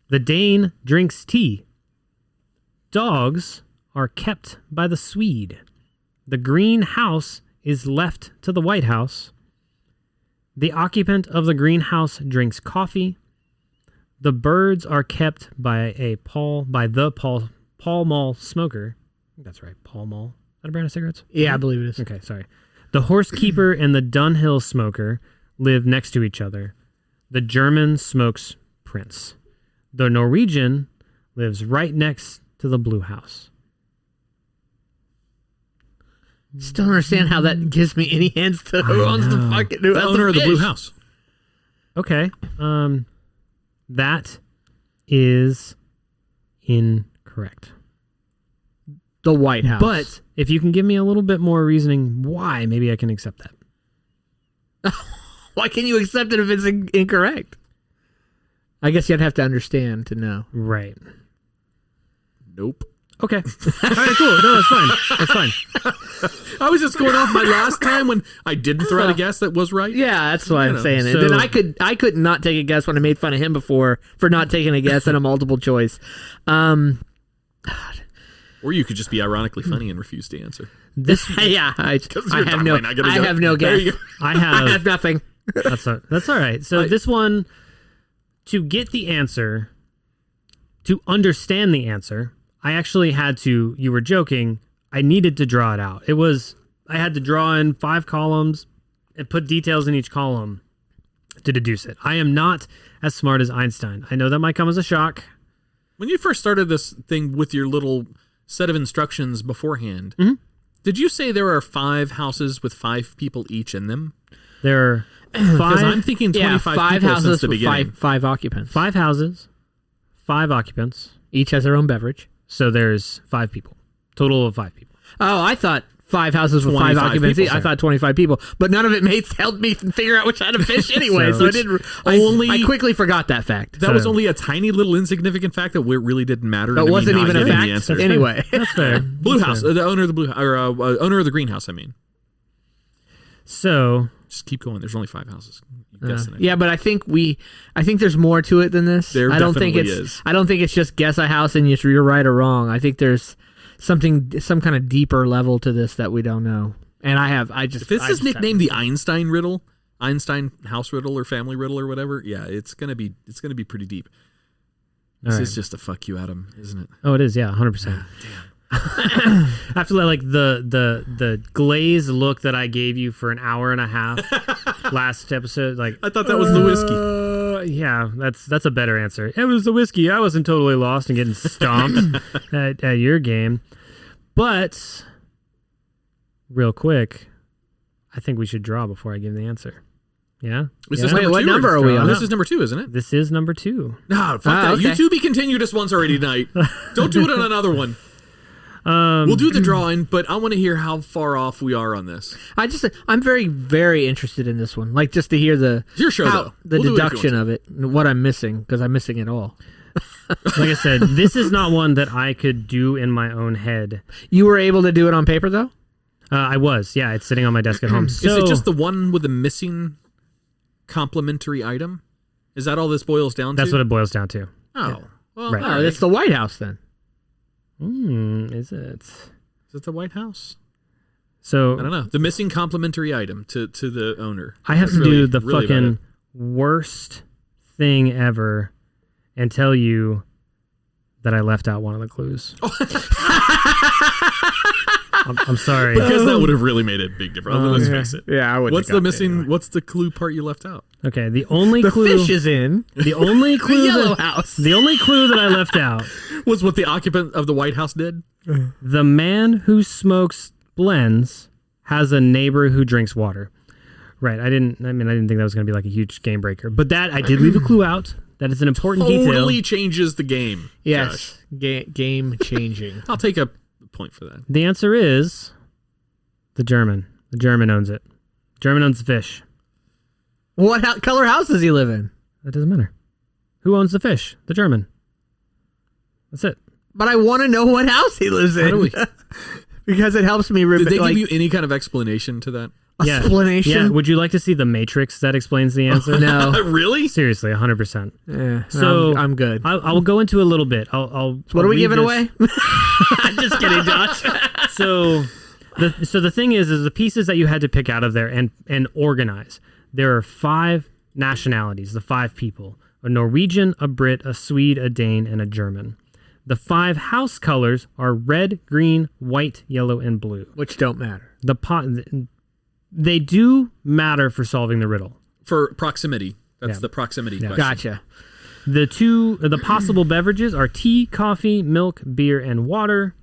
The Dane drinks tea. Dogs are kept by the Swede. The green house is left to the White House. The occupant of the greenhouse drinks coffee. The birds are kept by the Pall Mall smoker. I think that's right, Pall Mall. Is that a brand of cigarettes? Yeah, I believe it is. Okay, sorry. The horsekeeper and the Dunhill smoker live next to each other. The German smokes Prince. The Norwegian lives right next to the Blue House. Still don't understand how that gives me any hints to who owns the fucking The owner of the Blue House. Okay. That is incorrect. The White House. But if you can give me a little bit more reasoning why, maybe I can accept that. why can you accept it if it's incorrect? I guess you'd have to understand to know. Right. Nope. Okay. All right, cool. No, that's fine. That's fine. I was just going off my last time when I didn't throw out a guess that was right. Yeah, that's why I'm saying it. So- Then I could not take a guess when I made fun of him before for not taking a guess and a multiple choice. Or you could just be ironically funny and refuse to answer. Yeah, I have no. I have no There guess. you go. I I have nothing. That's all right. So this one, to get the answer, to understand the answer, I actually had to, you were joking, I needed to draw it out. I had to draw in 5 columns and put details in each column to deduce it. I am not as smart as Einstein. I know that might come as a shock. When you first started this thing with your little set of instructions beforehand, did you say there are 5 houses with 5 people each in them? There are 5. Because I'm thinking 25 5 people houses since the with beginning. 5 occupants. 5 houses, 5 occupants. Each has their own beverage. So there's 5 people. Total of 5 people. Oh, I thought 5 houses with 5 25 occupants. people, I sir. thought 25 people, but none of it helped me figure out which kind of fish anyway. So- so I didn't. I quickly forgot that fact. That was only a tiny little insignificant fact that really didn't matter. That to me wasn't not even a getting the fact. answer. Anyway, That's fair. Blue House, the owner of the owner of the greenhouse. I mean, So just keep going. There's only 5 houses. You guessing it. yeah, but I think there's more to it than this. There I don't think definitely it's. is. I don't think it's just guess a house and you're right or wrong. I think there's some kind of deeper level to this that we don't know. And If this is nicknamed the Einstein riddle, Einstein house riddle or family riddle or whatever, yeah, it's gonna be pretty deep. This All is right. just to fuck you, Adam, isn't it? Oh, it is, yeah, 100%. After like the glazed look that I gave you for an hour and a half last episode, like I thought that was the whiskey. yeah, that's a better answer. It was the whiskey. I wasn't totally lost and getting stomped at your game, but real quick, I think we should draw before I give the answer. Yeah. Is Yeah? this number what 2 number or are we on? This is number 2, isn't it? This is number 2. No, fuck that. okay. You 2 be continued us once already tonight. Don't do it on another one. We'll do the drawing, but I want to hear how far off we are on this. I'm very, very interested in this one. Like just to hear the It's your show, though. the We'll do it if you deduction want of it, and what I'm missing because I'm missing it all. Like I said, this is not one that I could do in my own head. You were able to do it on paper though. I was, yeah. It's sitting on my desk at home. So, Is it just the one with the missing complementary item? Is that all this boils down to? That's what it boils down to. Oh. Well, Right. all Oh, right. that's the White House then. Is it? Is it the White House? So I don't know. The missing complementary item to the owner. I have That's to do really- the really about fucking it. worst thing ever and tell you that I left out one of the clues. I'm sorry. Because that would have really made a big difference. Let's face it. Yeah, I would. What's the missing? What's the clue part you left out? Okay, the only The clue fish is in the only the clue Yellow that, House. the only clue that I left out. Was what the occupant of the White House did? The man who smokes blends has a neighbor who drinks water. Right. I didn't think that was going to be like a huge game breaker, but that I did leave a clue out. That is an important Totally detail. changes the game. Yes, Josh. game changing. I'll take a point for that. The answer is the German. The German owns it. German owns the fish. What color house does he live in? That doesn't matter. Who owns the fish? The German. That's it. But I want to know what house he lives in. do we- Because it helps me Did they like, give you any kind of explanation to that? Yeah. explanation. Yeah. Would you like to see the Matrix that explains the answer? No. Really? Seriously, 100%. Yeah, So I'm good. I will go into a little bit. I'll What are we read giving this. away? I'm just kidding, Josh. So the thing is the pieces that you had to pick out of there and organize. There are 5 nationalities, the 5 people: a Norwegian, a Brit, a Swede, a Dane, and a German. The 5 house colors are red, green, white, yellow, and blue. Which don't matter. They do matter for solving the riddle. For proximity. That's Yeah. the proximity question. Gotcha. The possible beverages are tea, coffee, milk, beer, and water.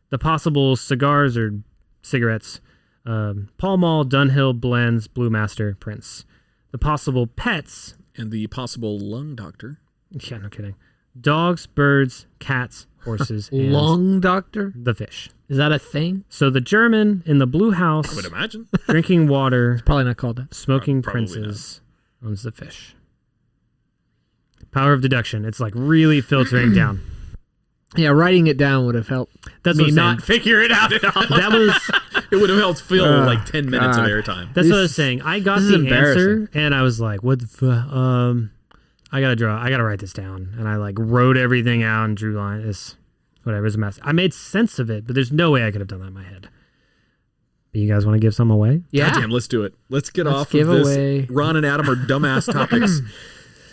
The possible cigars or cigarettes: Pall Mall, Dunhill, Blends, Blue Master, Prince. The possible pets: And the possible lung doctor. yeah, no kidding. Dogs, birds, cats, horses, and Lung doctor? the fish. Is that a thing? So the German in the blue house, I would imagine. drinking water, Probably not called that. smoking Probably princes, owns the fish. Power of deduction. It's like really filtering down. Yeah, writing it down would have helped. That's me what I'm not saying. figure it out at all. That was It would have helped Phil like 10 minutes of God. airtime. that's what I was saying. I got this is the answer embarrassing. and I was like, what the I gotta write this down. And I like wrote everything out and drew lines. Whatever, it's a mess. I made sense of it, but there's no way I could have done that in my head. But you guys want to give some away? Yeah. God damn, let's do it. Let's get off give of this. away. Ron and Adam are dumbass topics.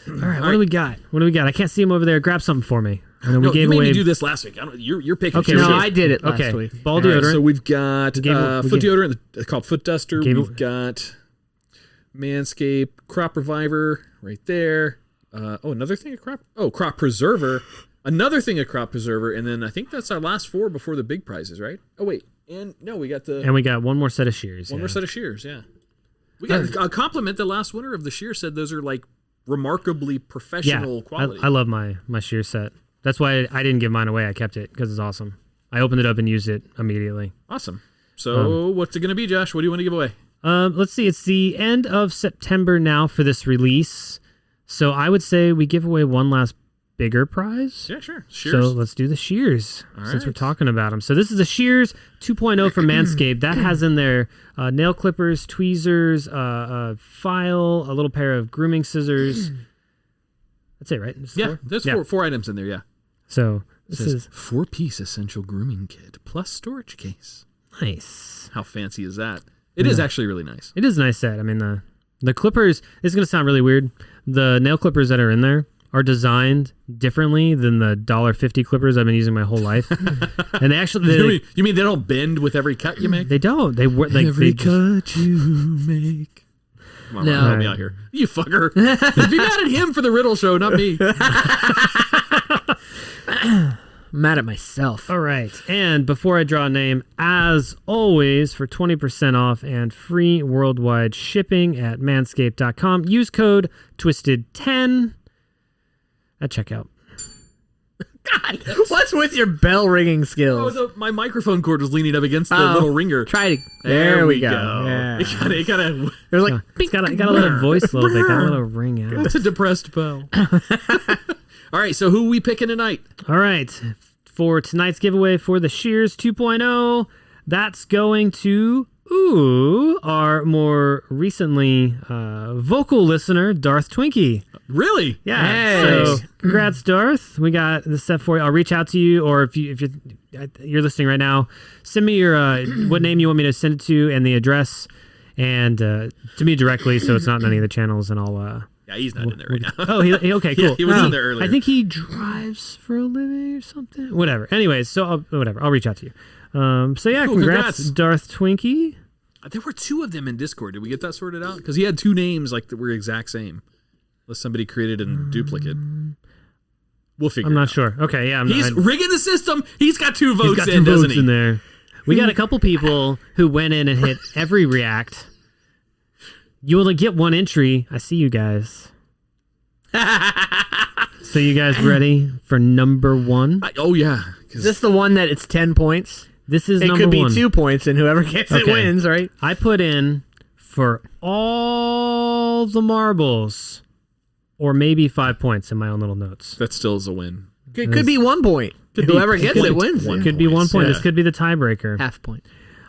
All right, what do we got? What do we got? I can't see him over there. Grab something for me. And then we No, gave you made away. me do this last week. You're picking. Okay, shit. No, shit. I did it last Okay, week. ball All right, deodorant. so we've got We gave- foot deodorant. It's called Foot Duster. Gave- We've got Manscaped Crop Reviver right there. Another thing of Crop Preserver. Another thing of Crop Preserver, and then I think that's our last 4 before the big prizes, right? Oh wait, and no, we got and we got one more set of shears. one yeah. more set of shears. Yeah, we got a compliment. The last winner of the shear said those are like remarkably professional quality. I love my shear set. That's why I didn't give mine away. I kept it because it's awesome. I opened it up and used it immediately. Awesome. So what's it going to be, Josh? What do you want to give away? Let's see. It's the end of September now for this release. So I would say we give away one last bigger prize. Yeah, sure. Shears. So let's do the shears since we're right. talking about them. So this is the shears 2.0 from Manscaped. That has in there nail clippers, tweezers, a file, a little pair of grooming scissors. That's it, right? Just Yeah, four? there's Yeah. four items in there. Yeah. So It this says is 4-piece essential grooming kit plus storage case. nice. How fancy is that? It is actually really nice. It is a nice set. I mean, the clippers, this is going to sound really weird. The nail clippers that are in there are designed differently than the $1.50 clippers I've been using my whole life. And they actually, You mean they don't bend with every cut you make? they don't. They work like every they just- cut you make. Come on, No. Ron, help me out here. You fucker. Be mad at him for the riddle show, not me. I'm mad at myself. All right. And before I draw a name, as always, for 20% off and free worldwide shipping at manscaped.com, use code TWISTED10 at checkout. God, what's with your bell ringing skills? My microphone cord was leaning up against the little ringer. Try it. There we we go. go. Yeah. It kinda, It was like, It's got to let it voice a little bit. Got to let it ring out. it's a depressed bell. All right, so who are we picking tonight? All right. For tonight's giveaway for the Shears 2.0, that's going to our more recently vocal listener, Darth Twinkie. Really? Yeah. Hey. So congrats, Darth. We got the set for you. I'll reach out to you, or if you're listening right now, send me your what name you want me to send it to and the address, and to me directly, so it's not in any of the channels, and I'll. Yeah, he's not in there right now. Oh, okay, cool. Yeah, he was in there earlier. I think he drives for a living or something. Whatever. Anyways, so I'll reach out to you. So yeah, Cool, congrats, congrats. Darth Twinkie. There were 2 of them in Discord. Did we get that sorted out? Because he had 2 names like that were exact same. Unless somebody created a duplicate. We'll figure I'm it not out. sure. Okay, yeah, He's rigging the system. He's got 2 votes he's got in, 2 doesn't votes he? in there. We got a couple people who went in and hit every react. You only get 1 entry. I see you guys. So you guys ready for number 1? Oh, yeah. 'Cause is this the one that it's 10 points? This is It number could be 1. 2 points, and whoever gets it Okay. wins, right? I put in for all the marbles, or maybe 5 points in my own little notes. that still is a win. It could be 1 point. Whoever gets it wins. One Could be 1 point. Yeah. This could be the tiebreaker. Half point.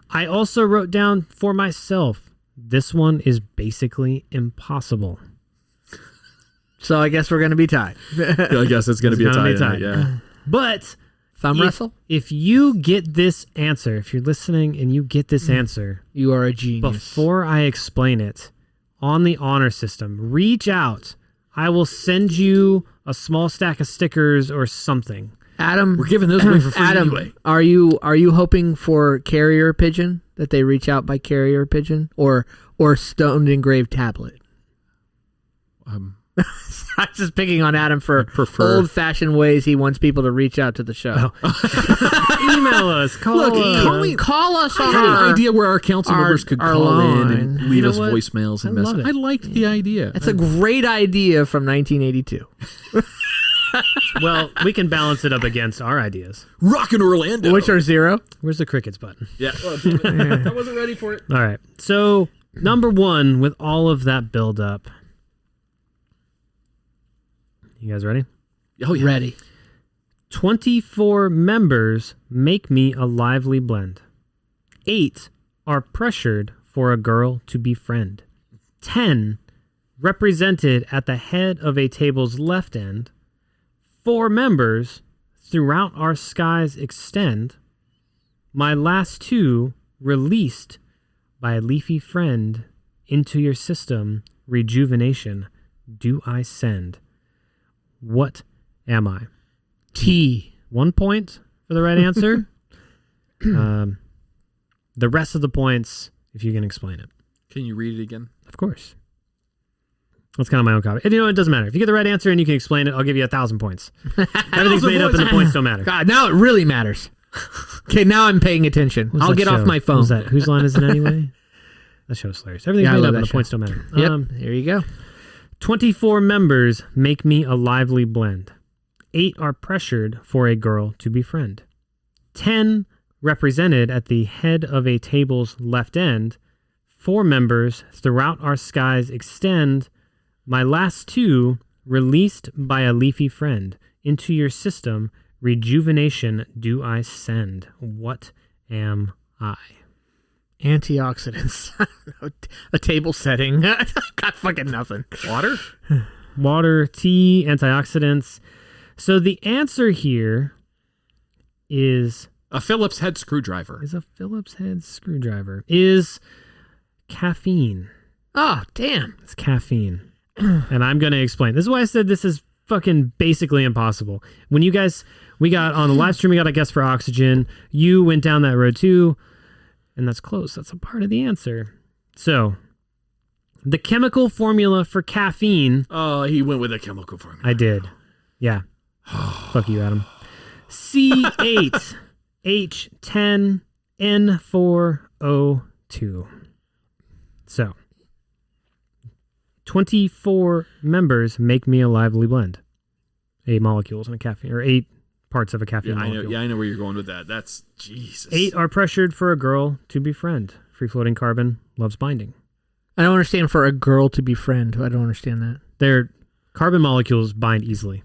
I also wrote down for myself, this one is basically impossible. So I guess we're going to be tied. I guess it's going to be a gonna tie. be a tie. Yeah. But Thumb wrestle? if you get this answer, if you're listening and you get this answer, You are a genius. before I explain it on the honor system, reach out. I will send you a small stack of stickers or something. Adam, We're giving those away for free Adam, anyway. are you hoping for carrier pigeon, that they reach out by carrier pigeon, or stoned engraved tablet? I'm just picking on Adam for prefer- old-fashioned ways he wants people to reach out to the show. Email us. Call us. Call us I on had an our... idea where our council our- members could our call in line. and leave You know us what? voicemails and I love messages. it. I liked the idea. That's a great idea from 1982. Well, we can balance it up against our ideas. Rockin' Orlando. Which are 0. Where's the crickets button? Yeah. Oh, damn it. I wasn't ready for it. All right. So, number 1, with all of that build up. You guys ready? Oh, yeah. Ready. 24 members make me a lively blend. 8 are pressured for a girl to befriend. 10 represented at the head of a table's left end. 4 members throughout our skies extend. My last 2 released by a leafy friend. Into your system rejuvenation do I send. What am I? T. 1 point for the right answer. The rest of the points, if you can explain it. Can you read it again? Of course. That's kind of my own copy. And you know, it doesn't matter. If you get the right answer and you can explain it, I'll give you 1,000 points. Everything's made up and the points don't matter. God, now it really matters. Okay, now I'm paying attention. What's I'll that get show? off my phone. Who's that? Whose line is it anyway? That show's hilarious. Everything's Yeah, I made love up that and the show. points don't matter. Yep, here you go. 24 members make me a lively blend. 8 are pressured for a girl to befriend. 10 represented at the head of a table's left end. 4 members throughout our skies extend. My last 2 released by a leafy friend. Into your system rejuvenation do I send. What am I? Antioxidants. A table setting. Got fucking nothing. Water? Water, tea, antioxidants. So the answer here is A Phillips head screwdriver. a Phillips head screwdriver. Is caffeine. Oh, damn. It's caffeine. And I'm going to explain. This is why I said this is fucking basically impossible. When you guys, we got on the live stream, we got a guess for oxygen. You went down that road too. And that's close. That's a part of the answer. So, the chemical formula for caffeine. Oh, he went with a chemical formula. I did. Yeah. Fuck you, Adam. C8H10N4O2. So, 24 members make me a lively blend. 8 molecules in a caffeine, or 8 parts of a caffeine molecule. I know where you're going with that. That's Jesus. 8 are pressured for a girl to befriend. Free-floating carbon loves binding. I don't understand for a girl to befriend. I don't understand that. Their carbon molecules bind easily.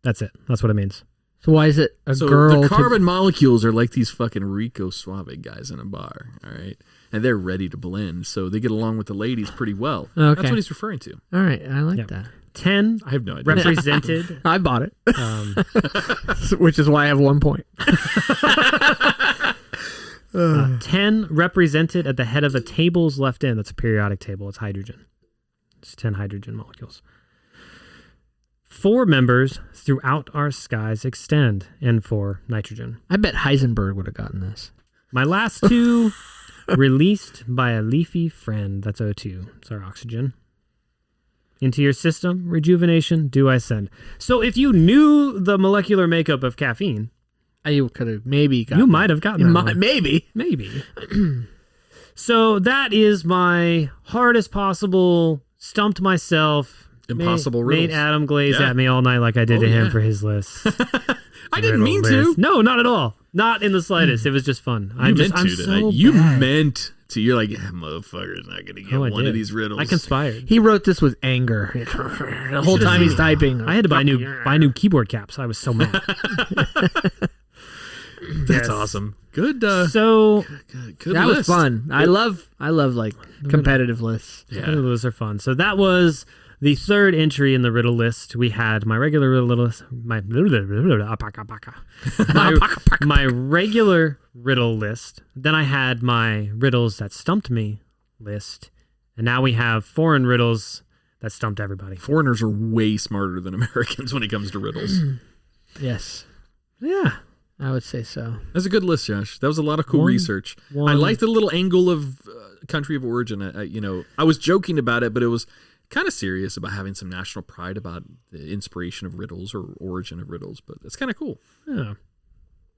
That's it. That's what it means. So why is it a So girl the carbon molecules are like these fucking Rico Suave guys in a bar, all right? And they're ready to blend, so they get along with the ladies pretty well. Okay. That's what he's referring to. All right, I like Yep. that. 10 I have no idea. represented. I bought it. Which is why I have 1 point. 10 represented at the head of a table's left end. That's a periodic table. It's hydrogen. It's 10 hydrogen molecules. 4 members throughout our skies extend. And 4 nitrogen. I bet Heisenberg would have gotten this. My last 2 released by a leafy friend. That's O2. It's our oxygen. Into your system, rejuvenation, do I send. So if you knew the molecular makeup of caffeine, You could have maybe gotten you might have gotten that one. Maybe. Maybe. So that is my hardest possible, stumped myself. Impossible made riddles. Adam glaze Yeah. at me all night like I did to him yeah. for his list. I didn't mean to. No, not at all. Not in the slightest. It was just fun. You meant I'm to tonight. so You bad. meant to. You're like, yeah, motherfucker's not going to get Oh, I one did. of these riddles. I conspired. He wrote this with anger. The whole time he's typing. I had to buy new keyboard caps. I was so mad. That's awesome. Good. So Good That was list. fun. I love like competitive lists. Yeah. those are fun. So that was the third entry in the riddle list. We had my regular riddle list, my regular riddle list. Then I had my riddles that stumped me list, and now we have foreign riddles that stumped everybody. Foreigners are way smarter than Americans when it comes to riddles. Yes, Yeah. I would say so. That's a good list, Josh. That was a lot of cool research. I like the little angle of country of origin. I was joking about it, but it was kind of serious about having some national pride about the inspiration of riddles or origin of riddles. But it's kind of cool. Yeah.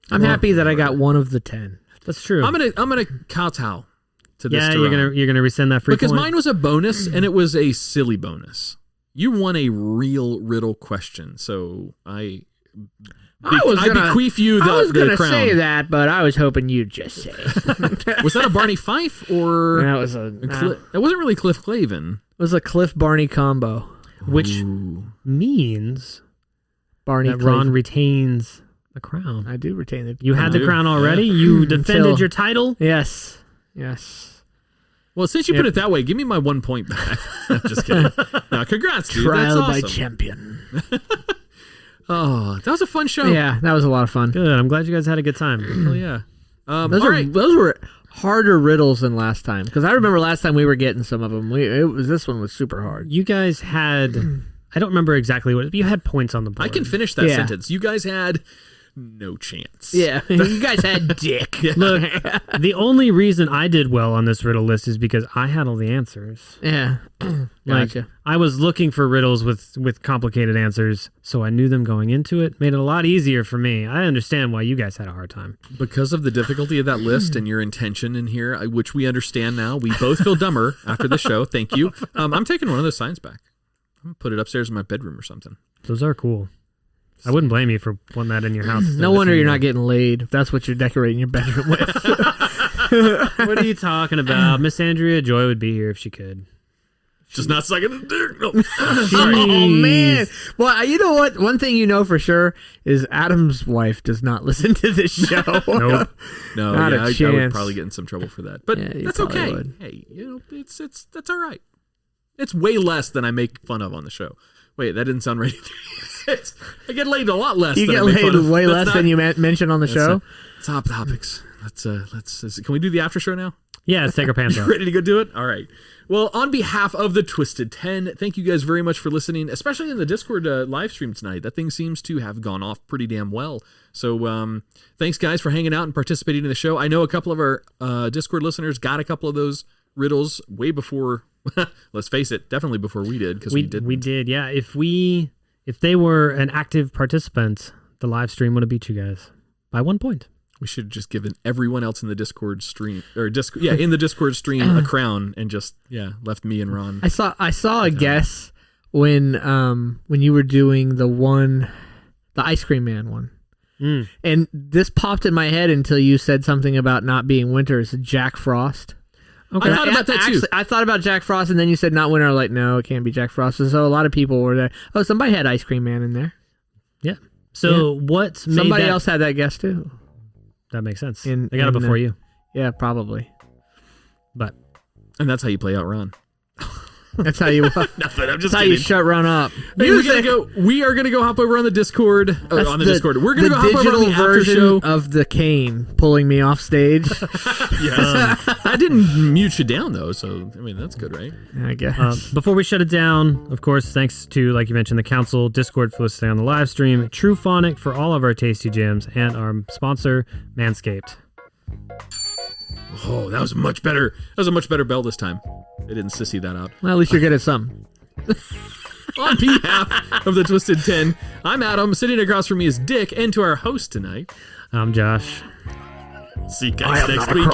I'm happy that I got one of the 10. That's true. I'm gonna kowtow to this. yeah, you're gonna rescind that free because point? mine was a bonus and it was a silly bonus. You won a real riddle question, so I bequeath you the I was gonna crown. say that, but I was hoping you'd just say it. Was that a Barney Fife or That was it wasn't really Cliff Clavin? It was a Cliff Barney combo. Which means Barney that Ron Clavin. retains the crown. I do retain it. You had the crown already? You defended your title? Yes. Well, since you put it that way, give me my 1 point back. I'm just kidding. No, congrats, dude. Trial That's awesome. by champion. Oh, that was a fun show. Yeah, that was a lot of fun. Good. I'm glad you guys had a good time. Oh, yeah. Those were harder riddles than last time, because I remember last time we were getting some of them. This one was super hard. You guys had, I don't remember exactly what, but you had points on the board. I can finish that sentence. You guys had no chance. Yeah, you guys had dick. Look, the only reason I did well on this riddle list is because I had all the answers. Yeah, Like, I was looking for riddles with complicated answers, so I knew them going into it. Made it a lot easier for me. I understand why you guys had a hard time. Because of the difficulty of that list and your intention in here, which we understand now, we both feel dumber after the show. Thank you. I'm taking one of those signs back. I'm going to put it upstairs in my bedroom or something. Those are cool. I wouldn't blame you for putting that in your house. No wonder you're not getting laid if that's what you're decorating your bedroom with. What are you talking about? Miss Andrea Joy would be here if she could. Just not sucking the dick. No. Oh, man. Well, you know what? One thing you know for sure is Adam's wife does not listen to this show. Nope. No, Not a I would chance. probably get in some trouble for that. But Yeah, you that's probably okay. would. Hey, that's all right. It's way less than I make fun of on the show. Wait, that didn't sound right. I get laid a lot less. You than get I make laid fun of. way That's less not- than you mentioned on the show. Top topics. Can we do the after show now? Yeah, let's take our pants off. Ready to go do it? All right. Well, on behalf of the Twisted 10, thank you guys very much for listening, especially in the Discord live stream tonight. That thing seems to have gone off pretty damn well. So thanks, guys, for hanging out and participating in the show. I know a couple of our Discord listeners got a couple of those riddles way before, let's face it, definitely before we did, because we did. We did, yeah. If they were an active participant, the live stream would have beat you guys by 1 point. We should have just given everyone else in the Discord stream in the Discord stream a crown and just left me and Ron. I saw a guess when you were doing the Ice Cream Man one. And this popped in my head until you said something about not being winter. It's Jack Frost. Okay. I thought about that too. I thought about Jack Frost, and then you said not winter. I was like, no, it can't be Jack Frost. And so a lot of people were there. Oh, somebody had Ice Cream Man in there. Yeah. So what made somebody else had that guess too? That makes sense. They got it before you. Yeah, probably. And that's how you play out Ron. That's how you. Nothing. I'm just That's how kidding. you shut Ron up. Hey, we are gonna go hop over on the Discord. On the Discord, we're gonna go hop over on digital the after version show. of the cane pulling me off stage. Yes. I didn't mute you down though, so I mean that's good, right? I guess. Before we shut it down, of course, thanks to, like you mentioned, the council, Discord for listening on the live stream, True Phonic for all of our tasty jams, and our sponsor, Manscaped. Oh, that was much better. That was a much better bell this time. They didn't sissy that out. Well, at least you're good at something. On behalf of the Twisted 10, I'm Adam. Sitting across from me is Dick, and to our host tonight, I'm Josh. see you guys next week.